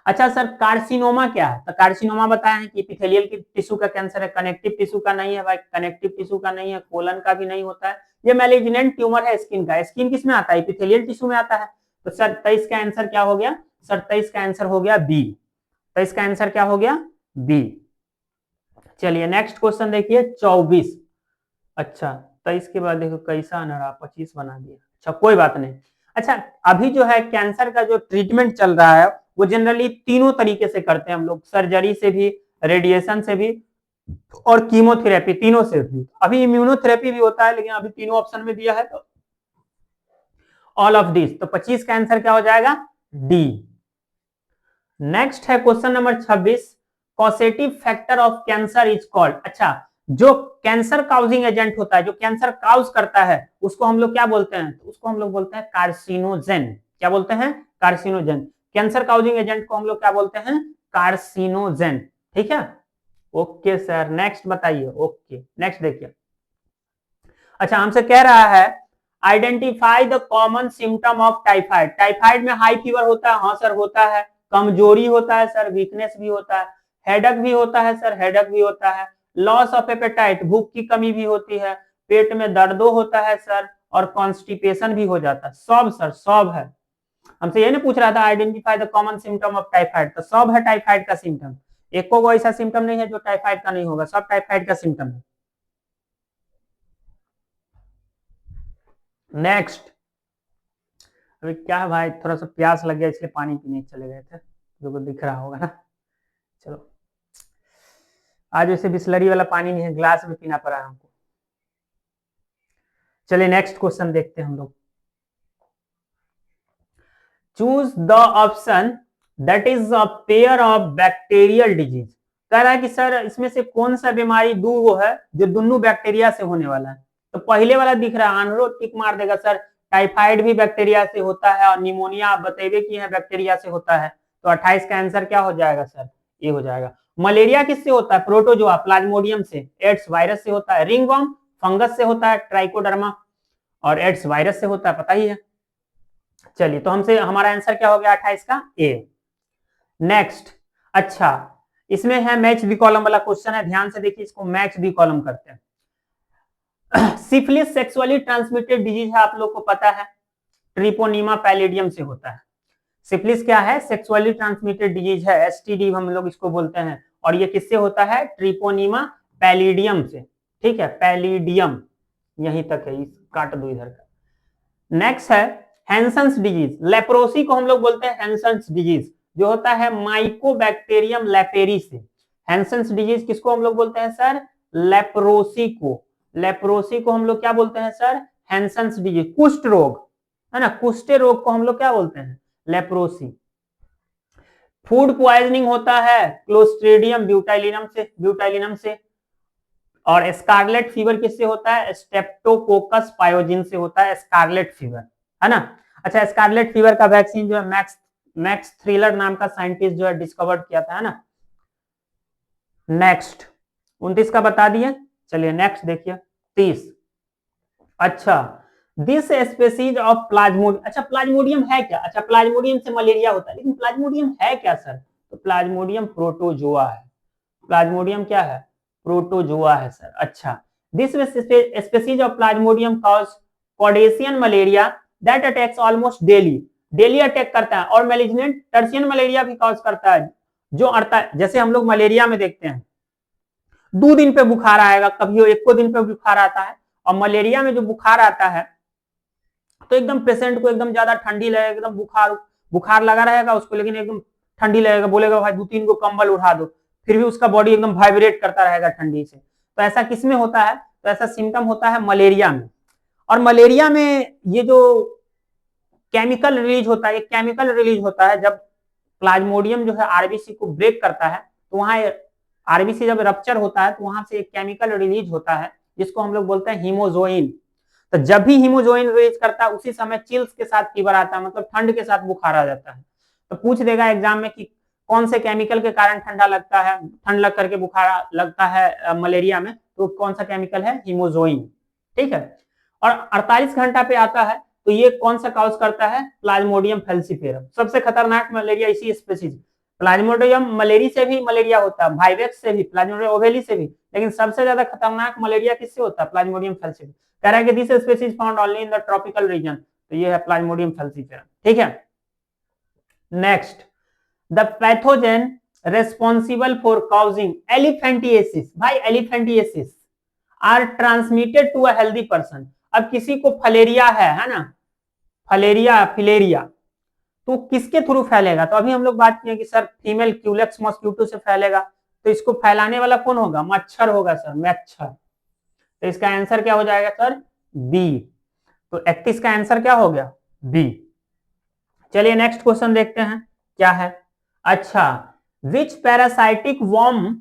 अच्छा सर कार्सिनोमा क्या है? तो कार्सिनोमा बताया है कि एपिथेलियल की टिश्यू का कैंसर है, कनेक्टिव टिश्यू का नहीं है भाई, कनेक्टिव टिश्यू का नहीं है, कोलन का भी नहीं होता है, ये मैलिग्नेंट ट्यूमर है स्किन का। स्किन किस में आता है? एपिथेलियल टिश्यू में आता है। तो सर 23 का आंसर क्या हो गया? सर 23 का आंसर हो गया बी। 23 का आंसर क्या हो गया? बी। चलिए नेक्स्ट क्वेश्चन देखिए 24। अच्छा 23 के बाद देखो कैसा अनहरा 25 बना दिया। अच्छा कोई बात नहीं। अच्छा अभी जो है कैंसर का जो ट्रीटमेंट चल रहा है वो जनरली तीनों तरीके से करते हैं हम लोग, सर्जरी से भी, रेडिएशन से भी और कीमोथेरेपी, तीनों से भी। अभी इम्यूनोथेरेपी भी होता है, लेकिन अभी तीनों ऑप्शन में दिया है तो ऑल ऑफ दिस। तो 25 का आंसर क्या हो जाएगा? डी। नेक्स्ट है question number 26, causative factor of cancer is called. अच्छा, जो कैंसर काउजिंग एजेंट होता है, जो कैंसर काउज करता है, उसको हम लोग क्या बोलते हैं? तो उसको हम लोग बोलते हैं कार्सिनोजेन। क्या बोलते हैं? कार्सिनोजेन। कैंसर काउजिंग एजेंट को हम लोग क्या बोलते हैं? कार्सिनोजेन। ठीक है, ओके सर। नेक्स्ट बताइए। ओके, नेक्स्ट देखिए। अच्छा, हमसे कह रहा है identify the common symptom of typhoid. Typhoid में हाई फीवर होता है? हाँ सर होता है। कमजोरी होता है सर, वीकनेस भी होता है। हेडक भी होता है सर, हेडक भी होता है। लॉस ऑफ एपेटाइट, भूख की कमी भी होती है। पेट में दर्द होता है सर, और कॉन्स्टिपेशन भी हो जाता है। सब सर, सब है। हमसे ये नहीं पूछ रहा था identify the common symptom of typhoid, तो सब है टाइफाइड का सिम्टम। एक को ऐसा सिम्टम नहीं है जो टाइफाइड का नहीं होगा, सब टाइफाइड का सिम्टम है। नेक्स्ट। अभी क्या है भाई, थोड़ा सा प्यास लग गया इसलिए पानी पीने चले गए थे, जो दिख रहा होगा ना। चलो, आज वैसे बिस्लरी वाला पानी नहीं है, ग्लास में पीना पड़ा हमको। चलिए नेक्स्ट क्वेश्चन देखते हैं हम लोग। Choose the option that is a pair of bacterial disease. कह रहा है कि सर इसमें से कौन सा बीमारी वो है जो दोनों बैक्टीरिया से होने वाला है। तो पहले वाला दिख रहा है, आनरो टिक मार देगा सर। टाइफाइड भी बैक्टीरिया से होता है, और निमोनिया आप बतेबे की है बैक्टीरिया से होता है। तो 28 का आंसर क्या हो जाएगा सर? ये हो जाएगा। मलेरिया किससे होता है? प्रोटोजोआ, प्लाज्मोडियम से। एड्स वायरस से होता है। रिंगवर्म फंगस से होता है, ट्राइकोडर्मा। और एड्स वायरस से होता है, पता ही है। चलिए, तो हमसे हमारा आंसर क्या हो गया 28 का? ए। नेक्स्ट। अच्छा, इसमें है मैच दी कॉलम वाला क्वेश्चन है, ध्यान से देखिए, इसको मैच दी कॉलम करते हैं। सिफिलिस सेक्सुअली ट्रांसमिटेड डिजीज है, आप लोग को पता है, ट्रिपोनीमा पैलिडियम से होता है। सिफिलिस क्या है? सेक्सुअली ट्रांसमिटेड डिजीज है, एसटीडी हम लोग इसको बोलते हैं। और ये किससे होता है? ट्रिपोनीमा पैलिडियम से। ठीक है, पैलिडियम यहीं तक है, काट दो इधर का। नेक्स्ट है हैंसन्स डिजीज। लेप्रोसी को हम लोग बोलते हैं हैंसन्स डिजीज, जो होता है माइकोबैक्टीरियम लेपेरी से। हैंसन्स डिजीज किसको हम लोग बोलते हैं सर? लेप्रोसी को। लेप्रोसी को हम लोग क्या बोलते हैं सर? Hansen's disease. कुष्ठ रोग है ना, कुष्ठ रोग को हम लोग क्या बोलते हैं? लेप्रोसी। फूड पॉइजनिंग होता है क्लोस्ट्रीडियम ब्यूटाइलिनम से। और स्कारलेट फीवर किससे होता है? स्टेप्टोकोकस पायोजिन से होता है स्कारलेट फीवर, है ना। अच्छा, स्कारलेट फीवर का वैक्सीन जो है मैक्स थ्रिलर नाम का साइंटिस्ट जो है डिस्कवर किया था, है ना। नेक्स्ट 29 का बता दिए। चलिए नेक्स्ट देखिए 30। अच्छा, दिस स्पेसीज ऑफ प्लाज्मोडियम। अच्छा, प्लाज्मोडियम है क्या? अच्छा, प्लाज्मोडियम से मलेरिया होता है, लेकिन प्लाज्मोडियम है क्या सर? तो प्लाज्मोडियम प्रोटोजोआ है। प्लाज्मोडियम क्या है? प्रोटोजोआ है सर। अच्छा, this species of Plasmodium cause quotidian malaria that attacks almost daily attack करता है, और मैलिग्नेंट टर्शियन मलेरिया भी कॉज करता है, जो अड़ता, जैसे हम लोग मलेरिया में देखते हैं 2 दिन पे बुखार आएगा, कभी 1 दिन पे बुखार आता है। और मलेरिया में जो बुखार आता है तो एकदम पेशेंट को एकदम ज्यादा ठंडी लगेगा, एकदम बुखार लगा रहेगा उसको, लेकिन एकदम ठंडी लगेगा, बोलेगा भाई 2-3 को कंबल उठा दो, फिर भी उसका बॉडी एकदम वाइब्रेट करता रहेगा ठंडी से। तो ऐसा किसमें होता है? तो ऐसा सिम्टम होता है मलेरिया में। और मलेरिया में ये जो केमिकल रिलीज होता है, केमिकल रिलीज होता है जब प्लाज्मोडियम जो है आरबीसी को ब्रेक करता है, तो वहां आरबीसी जब रप्चर होता है तो वहां से एक केमिकल रिलीज होता है जिसको हम लोग बोलते हैं हीमोजोइन। तो जब भी हीमोजोइन रिलीज करता है उसी समय चिल्स के साथ फीवर आता है, मतलब ठंड के साथ बुखार आ जाता है। तो पूछ देगा एग्जाम में कि कौन से केमिकल के कारण ठंडा लगता है, ठंड लग करके बुखार लगता है मलेरिया में, तो कौन सा केमिकल है? हीमोजोइन। ठीक है, और 48 घंटा पे आता है, तो ये कौन सा कॉज करता है? Plasmodium falciparum. सबसे खतरनाक मलेरिया इसी स्पीशीज, प्लाज्मोडियम मलेरी से भी मलेरिया होता है, वाइवेक्स से भी, प्लाज्मोडियम ओवेली से भी, लेकिन सबसे ज्यादा खतरनाक मलेरिया किससे होता है? Plasmodium falciparum. कह रहा है कि this species found only in the tropical region, तो ये है प्लाज्मोडियम फैल्सीफेरम। ठीक है, next, the pathogen responsible for causing elephantiasis. भाई elephantiasis are transmitted to a healthy person. अब किसी को फलेरिया है ना, फिलेरिया, तो किसके थ्रू फैलेगा? तो अभी हम लोग बात किए कि सर फीमेल क्यूलेक्स मॉस्किटो से फैलेगा, तो इसको फैलाने वाला कौन होगा? मच्छर होगा सर, मच्छर। तो इसका आंसर क्या हो जाएगा सर? बी। तो 31 का आंसर क्या हो गया? बी। चलिए नेक्स्ट क्वेश्चन देखते हैं क्या है। अच्छा, which parasitic worm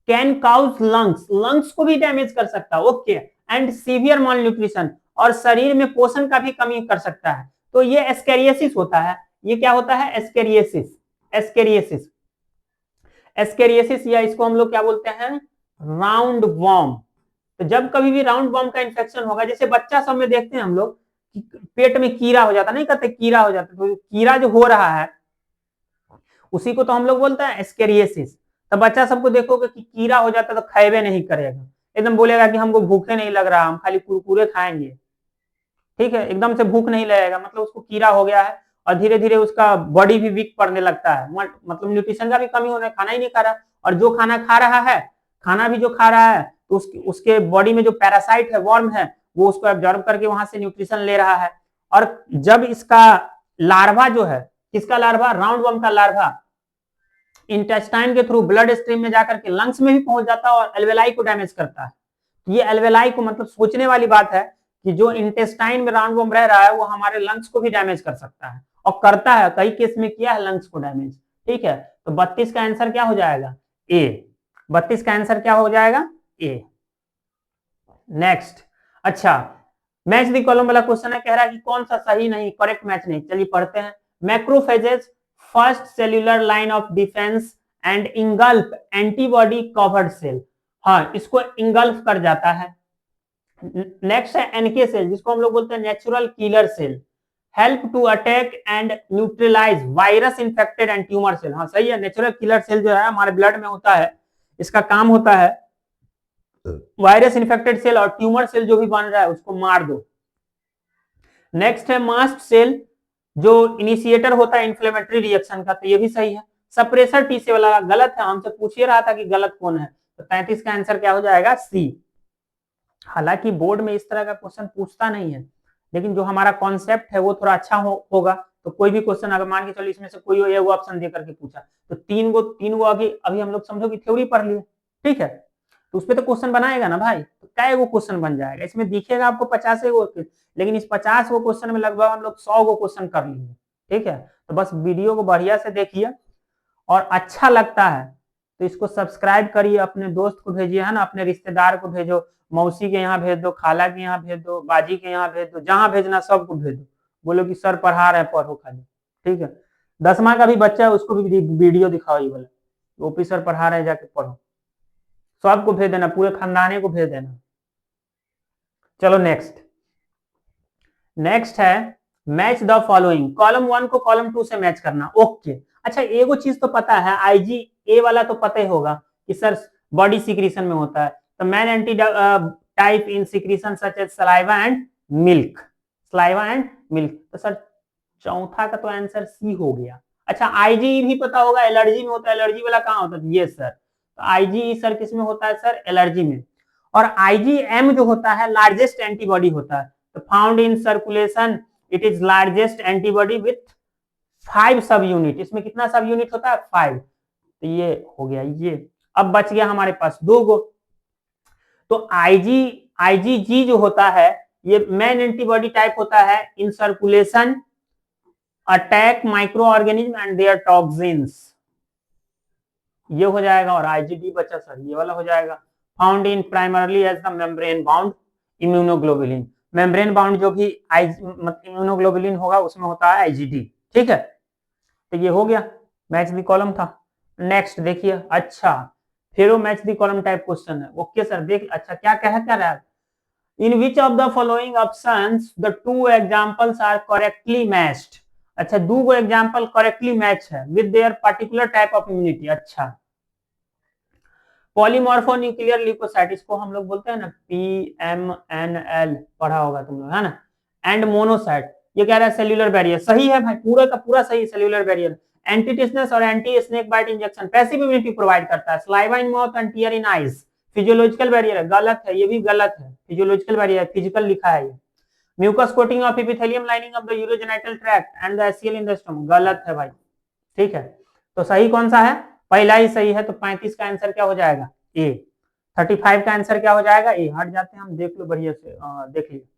can cause lungs, lungs को भी डैमेज कर सकता है, okay, and severe malnutrition, और शरीर में पोषण का भी कमी कर सकता है। तो ये एस्केरियसिस होता है। ये क्या होता है? एस्केरियसिस। एस्केरियसिस, एस्केरियसिस, या इसको हम लोग क्या बोलते हैं? Round worm. तो जब कभी भी राउंड वर्म का इन्फेक्शन होगा, जैसे बच्चा सब में देखते हैं हम लोग पेट में कीड़ा हो जाता, नहीं कहते कीड़ा हो जाता, तो कीड़ा जो हो रहा है उसी को तो हम लोग बोलते हैं एस्केरियसिस। तो बच्चा सबको देखोगे कि कीड़ा हो जाता है तो खाएबे नहीं करेगा, एकदम बोलेगा कि हमको भूखे नहीं लग रहा, हम खाली कुरकुरे खाएंगे, ठीक है, एकदम से भूख नहीं लगेगा, मतलब उसको कीड़ा हो गया है। और धीरे धीरे उसका बॉडी भी वीक पड़ने लगता है, मतलब न्यूट्रिशन का भी कमी होने, खाना ही नहीं खा रहा, और जो खाना खा रहा है, खाना भी जो खा रहा है, तो उसके बॉडी में जो पैरासाइट है, वर्म है, वो उसको एब्जॉर्ब करके वहां से न्यूट्रिशन ले रहा है। और जब इसका लार्वा जो है, किसका लार्वा? राउंड वर्म का लार्वा इंटेस्टाइन के थ्रू ब्लड स्ट्रीम में जाकर के लंग्स में भी पहुंच जाता है और एल्वेलाई को डैमेज करता है। ये एल्वेलाई को, मतलब सोचने वाली बात है कि जो इंटेस्टाइन में राउंड वर्म रह रहा है वो हमारे लंग्स को भी डैमेज कर सकता है, और करता है, कई केस में किया है लंग्स को डैमेज, ठीक है। तो 32 का आंसर क्या हो जाएगा? ए। 32 का आंसर क्या हो जाएगा? ए। नेक्स्ट, अच्छा, मैच द कॉलम वाला क्वेश्चन है, कह रहा है कि कौन सा सही नहीं, करेक्ट मैच नहीं। चलिए पढ़ते हैं। Macrophages first cellular line of defence and engulf antibody covered cell. हाँ, इसको इंगल्फ कर जाता है। नेक्स्ट है एनके सेल, जिसको हम लोग बोलते हैं natural killer cell, help to attack and neutralise virus infected and tumour cell. हाँ सही है, नेचुरल किलर सेल जो है हमारे ब्लड में होता है, इसका काम होता है वायरस इन्फेक्टेड सेल और ट्यूमर सेल जो भी बन रहा है उसको मार दो। नेक्स्ट है मास्ट सेल, जो इनिशिएटर होता है इन्फ्लेमेटरी रिएक्शन का, तो ये भी सही है। सप्रेसर टी सेल वाला गलत है, हमसे पूछ ही रहा था कि गलत कौन है, तो 33 का आंसर क्या हो जाएगा? सी। हालांकि बोर्ड में इस तरह का क्वेश्चन पूछता नहीं है, लेकिन जो हमारा कॉन्सेप्ट है वो थोड़ा अच्छा होगा, तो कोई भी क्वेश्चन अगर मान के चलो इसमें से कोई ये वो ऑप्शन दे करके पूछा, तो तीन गो अभी हम लोग समझो कि थ्योरी पढ़ लिए, ठीक है, तो उसपे तो क्वेश्चन बनाएगा ना भाई, तो कै गो क्वेश्चन बन जाएगा, इसमें दिखेगा आपको 50 गो, लेकिन इस 50 गो क्वेश्चन में लगभग हम लोग 100 गो क्वेश्चन कर लेंगे, ठीक है। तो बस वीडियो को बढ़िया से देखिए, और अच्छा लगता है तो इसको सब्सक्राइब करिए, अपने दोस्त को भेजिए, है ना, अपने रिश्तेदार को भेजो, मौसी के यहाँ भेज दो, खाला के यहाँ भेज दो, बाजी के यहाँ भेज दो, जहां भेजना सबको भेज दो, बोलो कि सर पढ़ा रहे, पढ़ो खाली, ठीक है। 10वां का भी बच्चा है उसको भी वीडियो दिखाओ, ये बोला ओपी सर पढ़ा रहे, जाके पढ़ो, सबको भेज देना, पूरे खानदाने को भेज देना। चलो नेक्स्ट, नेक्स्ट है मैच द फॉलोइंग, कॉलम 1 को कॉलम 2 से मैच करना, ओके। अच्छा, एगो चीज तो पता है, आईजी ए वाला तो पता ही होगा कि सर बॉडी सिक्रीशन में होता है, तो main anti type in secretion such as saliva and milk, saliva and milk, तो सर चौथा का तो आंसर सी हो गया। अच्छा, आईजी भी पता होगा, एलर्जी में होता है, एलर्जी वाला कहाँ होता है? ये सर, तो आईजी सर किस में होता है? सर एलर्जी में। और आईजीएम जो होता है लार्जेस्ट एंटीबॉडी होता है, तो found in circulation, it is largest antibody with 5 सब यूनिट, इसमें कितना सब यूनिट होता है? 5, तो ये हो गया ये। अब बच गया हमारे पास 2 गो, तो आईजीजी जो होता है ये मेन एंटीबॉडी टाइप होता है in circulation, attack micro organism and their toxins, ये हो जाएगा। और आईजीडी बचा सर, ये वाला हो जाएगा, found in primarily as the membrane bound immunoglobulin, membrane bound जो भी इम्यूनोग्लोबुलिन होगा उसमें होता है आईजीडी, ठीक है। तो ये हो गया, मैच द कॉलम था। नेक्स्ट देखिए, अच्छा फिर वो match the column type question है, ओके सर देख, अच्छा क्या कह रहा है, in which of the following options the 2 examples are correctly matched. अच्छा, 2 एग्जांपल करेक्टली मैच है with their particular type of immunity. अच्छा, पॉलीमॉर्फो न्यूक्लियर ल्यूकोसाइट, इसको हम लोग बोलते हैं ना PMNL, पढ़ा होगा तुम लोग, है ना, एंड मोनोसाइट, ये कह रहा है सेल्यूलर बैरियर, सही है भाई, पूरा का पूरा सही, सेल्यूलर बैरियर। एंटीटिसनस और anti snake bite injection passive immunity provide करता है, saliva in mouth and tear in eyes physiological barrier है, गलत है, ये भी गलत है, फिजियोलॉजिकल बैरियर, फिजिकल लिखा है ये। Mucus coating of epithelium lining of the urogenital tract and the acid in the stomach, गलत है भाई, ठीक है। तो सही कौन सा है? पहला ही सही है, तो 35 का आंसर क्या हो जाएगा? ए। 35 का आंसर क्या हो जाएगा? ए। हट जाते हैं हम, देख लो बढ़िया से, देख लीजिए।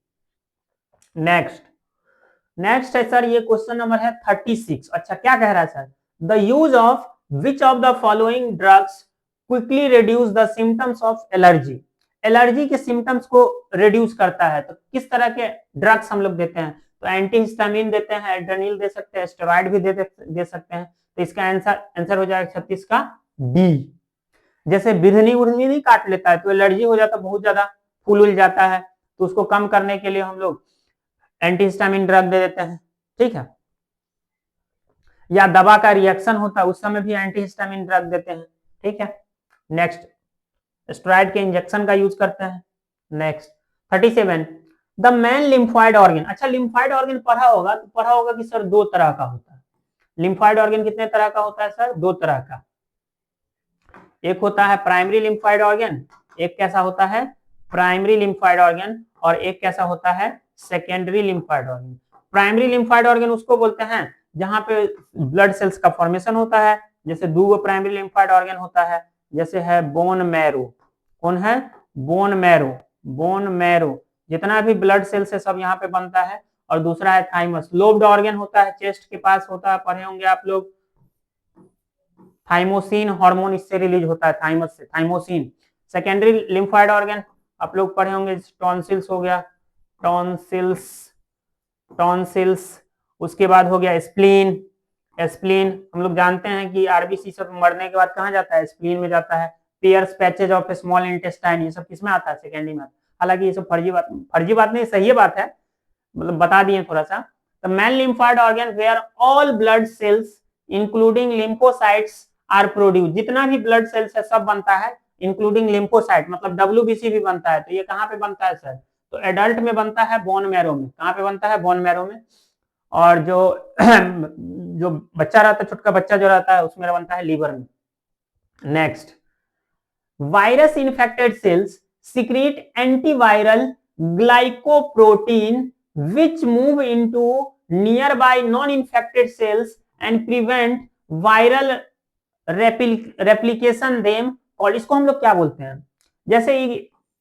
नेक्स्ट है सर, ये क्वेश्चन नंबर है 36। अच्छा, क्या कह रहा है sir? The use of which of the following drugs quickly reduce the symptoms of allergy. Allergy के सिम्टम्स को रिड्यूस करता है, तो किस तरह के ड्रग्स हम लोग देते हैं? तो एंटीहिस्टामिन देते हैं, एड्रेनिल दे सकते हैं, स्टेरॉइड भी दे सकते हैं। तो इसका आंसर हो जाएगा 36 का डी। जैसे बिरहनी उड़नी नहीं काट लेता है तो एलर्जी हो जाता है, बहुत ज्यादा फूल उल जाता है, तो उसको कम करने के लिए हम लोग एंटीहिस्टामिन ड्रग दे देते हैं, ठीक है। या दवा का रिएक्शन होता है उस समय भी एंटीहिस्टामिन ड्रग देते हैं, ठीक है। नेक्स्ट, स्टेरॉइड के इंजेक्शन का यूज करते हैं। Next 37, the main lymphoid organ. अच्छा, लिम्फोइड ऑर्गन पढ़ा होगा, तो पढ़ा होगा कि सर दो तरह का होता है। लिम्फोइड ऑर्गन कितने तरह का होता है सर? दो तरह का। एक होता है प्राइमरी लिम्फोइड ऑर्गन, एक कैसा होता है? प्राइमरी लिम्फोइड ऑर्गन, और एक कैसा होता है? Secondary lymphoid organ. Primary lymphoid organ उसको बोलते हैं जहां पे ब्लड सेल्स का फॉर्मेशन होता है, जैसे दो प्राइमरी लिम्फोइड ऑर्गन होता है, जैसे है बोन मैरो। कौन है? Bone marrow. बोन मैरो, जितना भी ब्लड सेल्स है सब यहाँ पे बनता है। और दूसरा है थाइमस। लोब्ड ऑर्गन होता है, चेस्ट के पास होता है, पढ़े होंगे आप लोग। थाइमोसिन हार्मोन इससे रिलीज होता है, थाइमस से, थाइमोसिन। सेकेंडरी लिम्फोइड ऑर्गन आप लोग पढ़े होंगे, टॉन्सिल्स हो गया, टॉन्सिल्स, टॉन्सिल्स। उसके बाद हो गया स्प्लीन। स्प्लीन हम लोग जानते हैं कि आरबीसी सब मरने के बाद कहाँ जाता है? स्प्लीन में जाता है। Pairs patches of small intestine, ये सब किसमें आता है? सेकेंडरी में। हालांकि ये सब फर्जी बात नहीं, सही बात है, मतलब बता दिए थोड़ा सा। The main lymphoid organ where all blood cells including lymphocytes are produce. जितना भी ब्लड सेल्स है सब बनता है, इंक्लूडिंग लिम्फोसाइट, मतलब डब्ल्यूबीसी भी बनता है। तो ये कहाँ पे बनता है सर? तो एडल्ट में बनता है बोन मैरो में। कहाँ पे बनता है? बोन मैरो में। और जो जो बच्चा रहता है, छोटा बच्चा जो रहता है, उसमें बनता है लीवर में। Next, virus infected cells secrete antiviral glycoprotein which move into nearby non-infected cells and prevent viral replication them। और इसको हम लोग क्या बोलते हैं? जैसे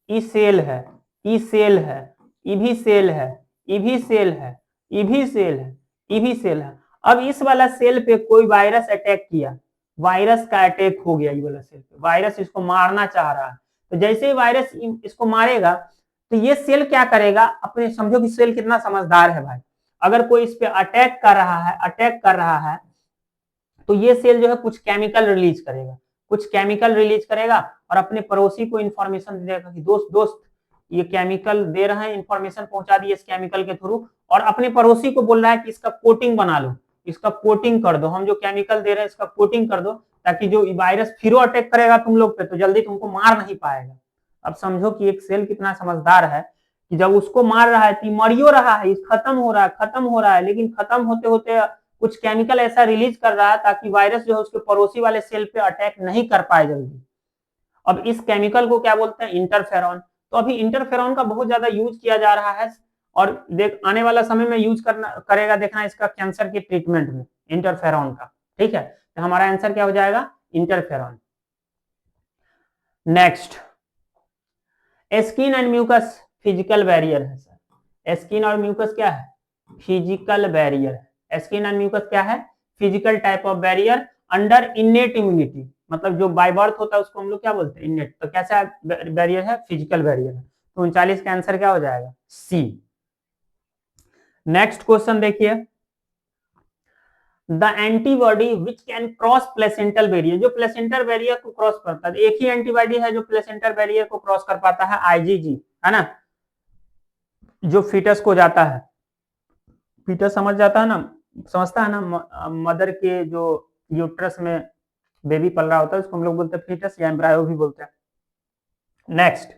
ई सेल है, ई सेल है, ईभी सेल है, ईभी सेल है, ईभी सेल है, ईभी सेल है। अब इस वाला सेल पे कोई वायरस अटैक किया, वायरस का अटैक हो गया, ये वाला सेल पे वायरस इसको मारना चाह रहा है। तो जैसे ही वायरस इसको मारेगा, तो ये सेल क्या करेगा? अपने, समझो कि सेल कितना समझदार है भाई। अगर कोई इस पे अटैक कर रहा है, तो ये सेल जो है कुछ केमिकल रिलीज करेगा, कुछ केमिकल रिलीज करेगा, और अपने पड़ोसी को इंफॉर्मेशन देगा कि दोस्त ये केमिकल दे रहे हैं, इंफॉर्मेशन पहुंचा दिए इस केमिकल के थ्रू, और अपने पड़ोसी को बोल रहा है कि इसका कोटिंग बना लो, इसका कोटिंग कर दो, हम जो केमिकल दे रहे हैं इसका कोटिंग कर दो, ताकि जो वायरस फिर अटैक करेगा तुम लोग पे तो जल्दी तुमको मार नहीं पाएगा। अब समझो कि एक सेल कितना समझदार है कि जब उसको मार रहा है, मरियो रहा है, खत्म हो रहा है, लेकिन खत्म होते होते कुछ केमिकल ऐसा रिलीज कर रहा है ताकि वायरस जो है उसके पड़ोसी वाले सेल पे अटैक नहीं कर पाए जल्दी। अब इस केमिकल को क्या बोलते हैं? इंटरफेरॉन। तो अभी इंटरफेरॉन का बहुत ज्यादा यूज किया जा रहा है, और देख आने वाला समय में यूज करेगा, देखना इसका कैंसर के ट्रीटमेंट में, इंटरफेरॉन का, ठीक है। तो हमारा आंसर क्या हो जाएगा? Interferon. Next, skin and mucus physical barrier है सर। स्किन और म्यूकस क्या है? फिजिकल बैरियर है। स्किन एंड म्यूकस क्या है? Physical type of barrier under innate immunity, मतलब जो बाय बर्थ होता है उसको हम लोग क्या बोलते हैं? इनेट। तो कैसा बैरियर है? फिजिकल बैरियर है। तो 39 का आंसर क्या हो जाएगा? सी। नेक्स्ट क्वेश्चन देखिए, the antibody which can cross placental barrier. जो प्लेसेंटल बैरियर को क्रॉस करता है, एक ही एंटीबॉडी है जो प्लेसेंटल बैरियर को क्रॉस कर पाता है, आईजीजी, है ना, जो फीटस को जाता है, फीटस समझ जाता है ना, समझता है ना, मदर के जो यूट्रस में बेबी पल रहा होता है उसको हम लोग बोलते हैं फीटस, या एम्ब्रायो भी बोलते हैं। Next,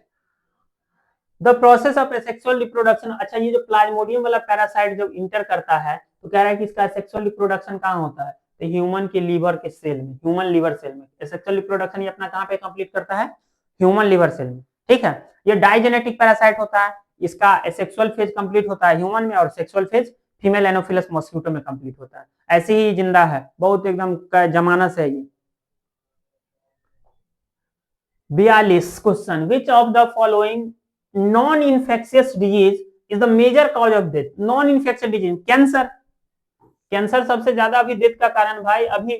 the process of sexual reproduction. अच्छा, ये जो प्लाज्मोडियम वाला पैरासाइट जब इंटर करता है तो कह रहा है कि इसका सेक्सुअल रिप्रोडक्शन कहाँ होता है? तो ह्यूमन के लीवर के सेल में, ह्यूमन लीवर सेल में सेक्सुअल रिप्रोडक्शन ये अपना कहाँ पे कंप्लीट करता है? ह्यूमन लीवर सेल में, ठीक है। ये डाइजेनेटिक पैरासाइट होता है, इसका सेक्सुअल फेज कंप्लीट होता है ह्यूमन में, और sexual phase female Anopheles mosquito में कंप्लीट होता है। ऐसे ही जिंदा है, बहुत एकदम जमानत है ये। 42 question, which of the following non infectious disease is the major cause of death? Non infectious disease, cancer. Cancer सबसे ज्यादा अभी डेथ का कारण भाई। अभी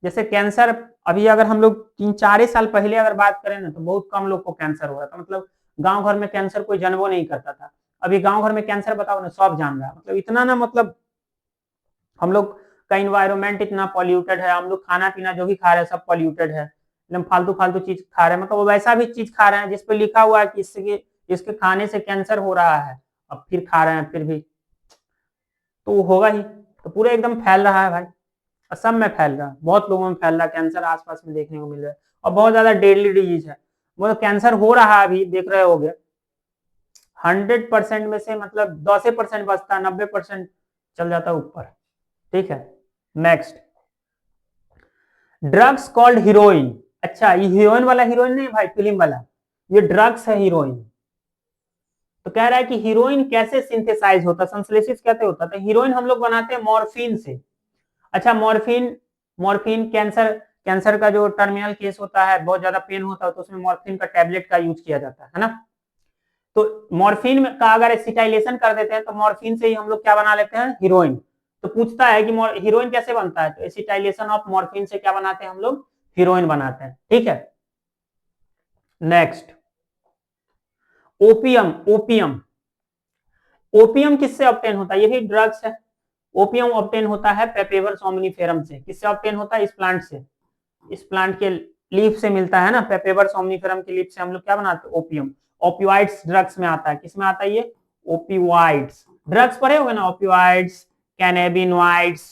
जैसे कैंसर, अभी अगर हम लोग 3-4 साल पहले अगर बात करें ना, तो बहुत कम लोग को कैंसर हो रहा था। मतलब गांव घर में कैंसर कोई जानबो नहीं करता था। अभी गांव घर में कैंसर बताओ ना, सब जान रहा है। मतलब इतना ना, मतलब हम लोग का इन्वायरमेंट इतना पॉल्यूटेड है, हम लोग खाना पीना जो भी खा रहे हैं सब पॉल्यूटेड है, एकदम फालतू फालतू चीज खा रहे हैं। मतलब वैसा भी चीज खा रहे हैं जिसपे लिखा हुआ है कि इसके खाने से कैंसर हो रहा है, अब फिर खा रहे हैं फिर भी, तो होगा ही। तो पूरे एकदम फैल रहा है भाई, सब में फैल रहा है, बहुत लोगों में फैल रहा है कैंसर, आसपास में देखने को मिल रहा है। और बहुत ज्यादा डेडली डिजीज है। वो कैंसर हो रहा है अभी, देख रहे होगे 100% में से मतलब 10% बचता है, 90% चल जाता है ऊपर। ठीक है, नेक्स्ट, ड्रग्स कॉल्ड हीरोइन। अच्छा, ये हीरोइन वाला हीरोइन नहीं भाई, फिल्म वाला, ये ड्रग्स है हीरोइन। तो कह रहा है कि हीरोइन कैसे सिंथेसाइज होता, संश्लेषित कैसे होता? तो हीरोइन हम लोग बनाते हैं मॉर्फिन से। अच्छा, मॉर्फिन, मॉर्फिन कैंसर, कैंसर का जो टर्मिनल केस होता है, बहुत ज्यादा पेन होता है, तो उसमें मॉर्फिन का टैबलेट का यूज किया जाता है ना। तो मॉर्फिन का अगर एसिटाइलेशन कर देते हैं तो मॉर्फिन से ही हम लोग क्या बना लेते हैं, हीरोइन। तो पूछता है कि हीरोइन कैसे बनता है, तो एसिटाइलेशन ऑफ मॉर्फिन से क्या बनाते हैं हम लोग, हीरोइन बनाते हैं। ठीक है, नेक्स्ट, ओपियम। ओपियम, ओपियम किससे ऑब्टेन होता है? ये भी ड्रग्स है। ओपियम ऑब्टेन होता है पेपेवर सोमनिफेरम से। किससे ऑब्टेन होता है? इस प्लांट से। इस प्लांट के लीफ से मिलता है ना, पेपेवर सोमनिफेरम के लीफ से हम लोग क्या बनाते हैं, ओपियम। ओपियोइड्स ड्रग्स में आता है। किस में आता है ये? ओपियोइड्स। ड्रग्स पढ़े होंगे ना, ओपियोइड्स, कैनेबिनॉइड्स।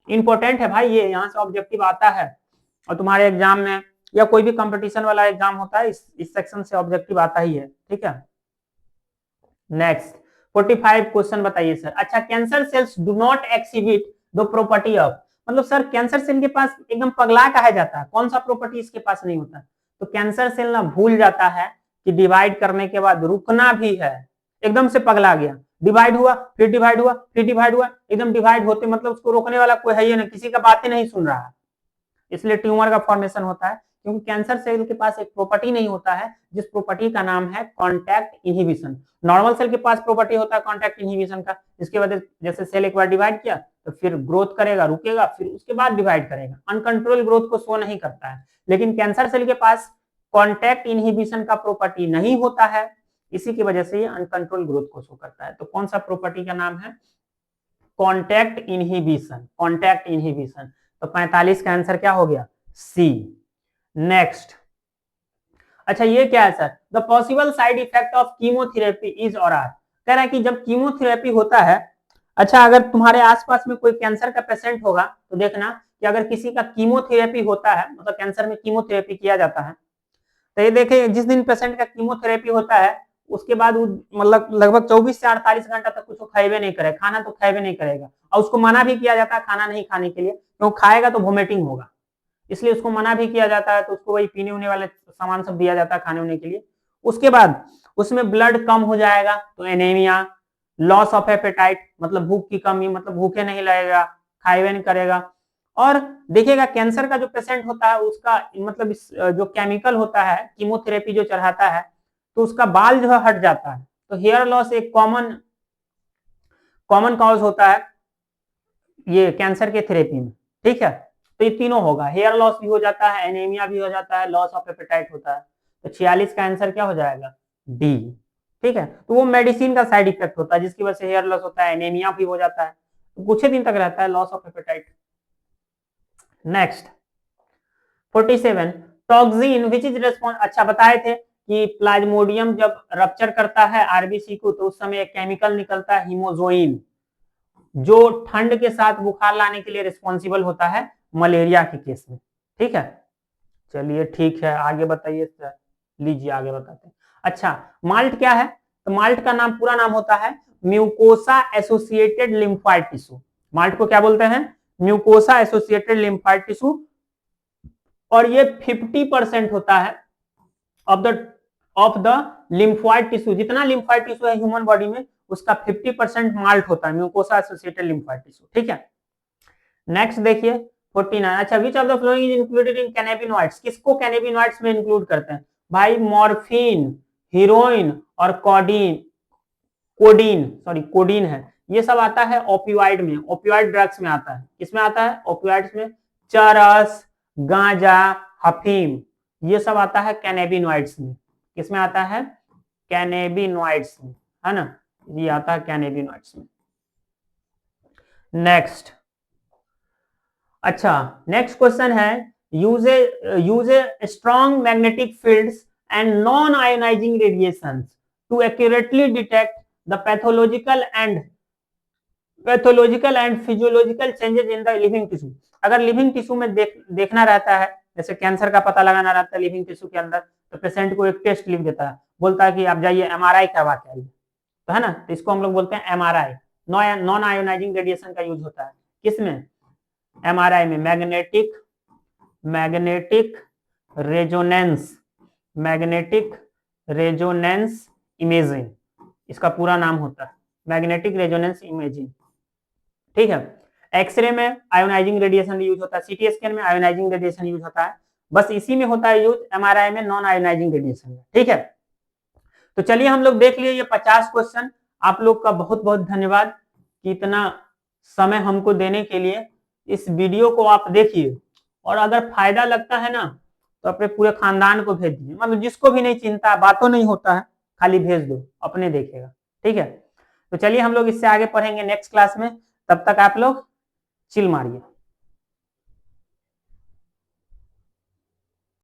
इंपॉर्टेंट है भाई ये, यहाँ से ऑब्जेक्टिव आता है। और तुम्हारे एग्जाम में या कोई भी कंपटीशन वाला एग्जाम होता है, इस सेक्शन से ऑब्जेक्टिव आता ही है। ठीक है, नेक्स्ट 45 क्वेश्चन बताइए सर। अच्छा, cancer cells do not exhibit the property of, मतलब सर कैंसर सेल के पास एकदम पगला कहा जाता है, कौन सा प्रॉपर्टी इसके पास नहीं होता? तो कैंसर सेल ना भूल जाता है कि डिवाइड करने के बाद रुकना भी है। एकदम से पगला गया, डिवाइड हुआ फिर डिवाइड हुआ फिर डिवाइड हुआ, एकदम डिवाइड होते मतलब उसको रोकने वाला कोई है ही नहीं, किसी का बातें नहीं सुन रहा है। इसलिए ट्यूमर का फॉर्मेशन होता है, क्योंकि कैंसर सेल के पास एक प्रॉपर्टी नहीं होता है, जिस प्रॉपर्टी का नाम है कॉन्टैक्ट इनहिबिशन। नॉर्मल सेल के पास प्रॉपर्टी होता है कॉन्टैक्ट इनहिबिशन का, जिसके वजह जैसे सेल एक बार डिवाइड किया तो फिर ग्रोथ करेगा, रुकेगा, फिर उसके बाद डिवाइड करेगा, अनकंट्रोल ग्रोथ को शो नहीं करता है। लेकिन कैंसर सेल के पास कॉन्टैक्ट इनहिबिशन का प्रॉपर्टी नहीं होता है, इसी की वजह से ये अनकंट्रोल ग्रोथ को शो करता है। तो कौन सा प्रॉपर्टी का नाम है? Contact inhibition. Contact inhibition. तो 45 का आंसर क्या हो गया? सी। नेक्स्ट, अच्छा ये क्या है sir? The possible side effect of chemotherapy is और आर। कह रहा है कि जब कीमोथेरेपी होता है, अच्छा अगर तुम्हारे आसपास में कोई कैंसर का पेशेंट होगा तो देखना कि अगर किसी का कीमोथेरेपी होता है, मतलब कैंसर में कीमोथेरेपी किया जाता है, तो ये देखे जिस दिन पेशेंट का कीमोथेरेपी होता है उसके बाद मतलब लगभग 24 से 48 घंटा तक कुछ खाएबे नहीं करेगा, खाना तो खाएबे नहीं करेगा। और उसको मना भी किया जाता है खाना नहीं खाने के लिए, क्योंकि खाएगा तो वोमिटिंग होगा, इसलिए उसको मना भी किया जाता है। तो उसको वही पीने उने वाले सामान सब दिया जाता है खाने उने के लिए। उसके बाद उसमें ब्लड कम हो जाएगा तो एनीमिया, लॉस ऑफ एपेटाइट, मतलब भूख की कमी, मतलब भूखे नहीं लगेगा, खाएबे नहीं करेगा। और देखिएगा कैंसर का जो पेशेंट होता है उसका मतलब इस जो केमिकल होता है कीमोथेरेपी जो चढ़ाता है, तो उसका बाल जो है हट जाता है। तो हेयर लॉस एक कॉमन कॉमन कॉज होता है ये कैंसर के थेरेपी में। ठीक है, तो ये तीनों होगा, हेयर लॉस भी हो जाता है, एनीमिया भी हो जाता है, लॉस ऑफ एपेटाइट होता है। तो 46 का आंसर क्या हो जाएगा? डी। ठीक है, तो वो मेडिसिन का साइड इफेक्ट होता है जिसकी वजह से हेयर लॉस होता है, एनीमिया भी हो जाता है, तो कुछ ही दिन तक रहता है loss of appetite. Next 47, toxin which is response. अच्छा बताए थे कि प्लाज्मोडियम जब रप्चर करता है आरबीसी को तो उस समय एक केमिकल निकलता है हीमोजोइन, जो ठंड के साथ बुखार लाने के लिए रिस्पॉन्सिबल होता है मलेरिया के केस में। ठीक है, चलिए ठीक है, आगे बताइए सर। लीजिए आगे बताते हैं। अच्छा, माल्ट क्या है? तो माल्ट का नाम पूरा नाम होता है mucosa associated lymphoid tissue. Malt को क्या बोलते हैं? Mucosa associated lymphoid tissue. और ये 50% होता है ऑफ द लिम्फॉइड टिश्यू। जितना लिम्फॉइड टिश्यू है ह्यूमन बॉडी में उसका 50% माल्ट होता है, म्यूकोसा एसोसिएटेड लिम्फॉइड टिश्यू। ठीक है, नेक्स्ट देखिए 49। अच्छा, which of the following is included in cannabinoids, किसको कैनेबिनॉइड्स में इंक्लूड करते हैं भाई? मॉर्फिन, हीरोइन और कोडीन, कोडीन है, ये सब आता है ओपियोइड में, ओपियोइड ड्रग्स में आता है। किसमें आता है? ओपियोइड्स में। चरस, गांजा, अफीम, ये सब आता है कैनेबिनॉइड्स में। किसमें आता है? कैनेबिनॉइड्स में, है ना, ये आता है कैनेबिनॉइड्स में। नेक्स्ट, अच्छा नेक्स्ट क्वेश्चन है, use a strong magnetic fields and non ionising radiations to accurately detect the pathological and physiological changes in the living tissue. अगर लिविंग टिश्यू में देखना रहता है, जैसे कैंसर का पता लगाना रहता है लिविंग टिश्यू के अंदर, तो पेशेंट को एक टेस्ट लिख देता है, बोलता है कि आप जाइए एमआरआई करवा के आइए, तो है ना, तो इसको हम लोग बोलते हैं एमआरआई। नॉन आयोनाइजिंग रेडिएशन का यूज होता है किसमें? एमआरआई में। मैग्नेटिक रेजोनेंस इमेजिंग, इसका पूरा नाम होता है मैग्नेटिक रेजोनेंस इमेजिंग, ठीक है। एक्सरे में आयोनाइजिंग रेडिएशन यूज होता है, सीटी स्कैन में आयोनाइजिंग रेडिएशन यूज होता है, बस इसी में होता है यूज, एमआरआई में नॉन आयोनाइजिंग रेडिएशन, ठीक है। तो चलिए हम लोग देख लिए ये 50 क्वेश्चन। आप लोग का बहुत बहुत धन्यवाद कि इतना समय हमको देने के लिए। इस वीडियो को आप देखिए, और अगर फायदा लगता है ना तो अपने पूरे खानदान को भेज दीजिए, मतलब जिसको भी नहीं चिंता, बातों नहीं होता है, खाली भेज दो, अपने देखेगा, ठीक है। तो चलिए हम लोग इससे आगे पढ़ेंगे नेक्स्ट क्लास में, तब तक आप लोग चिल मारिए।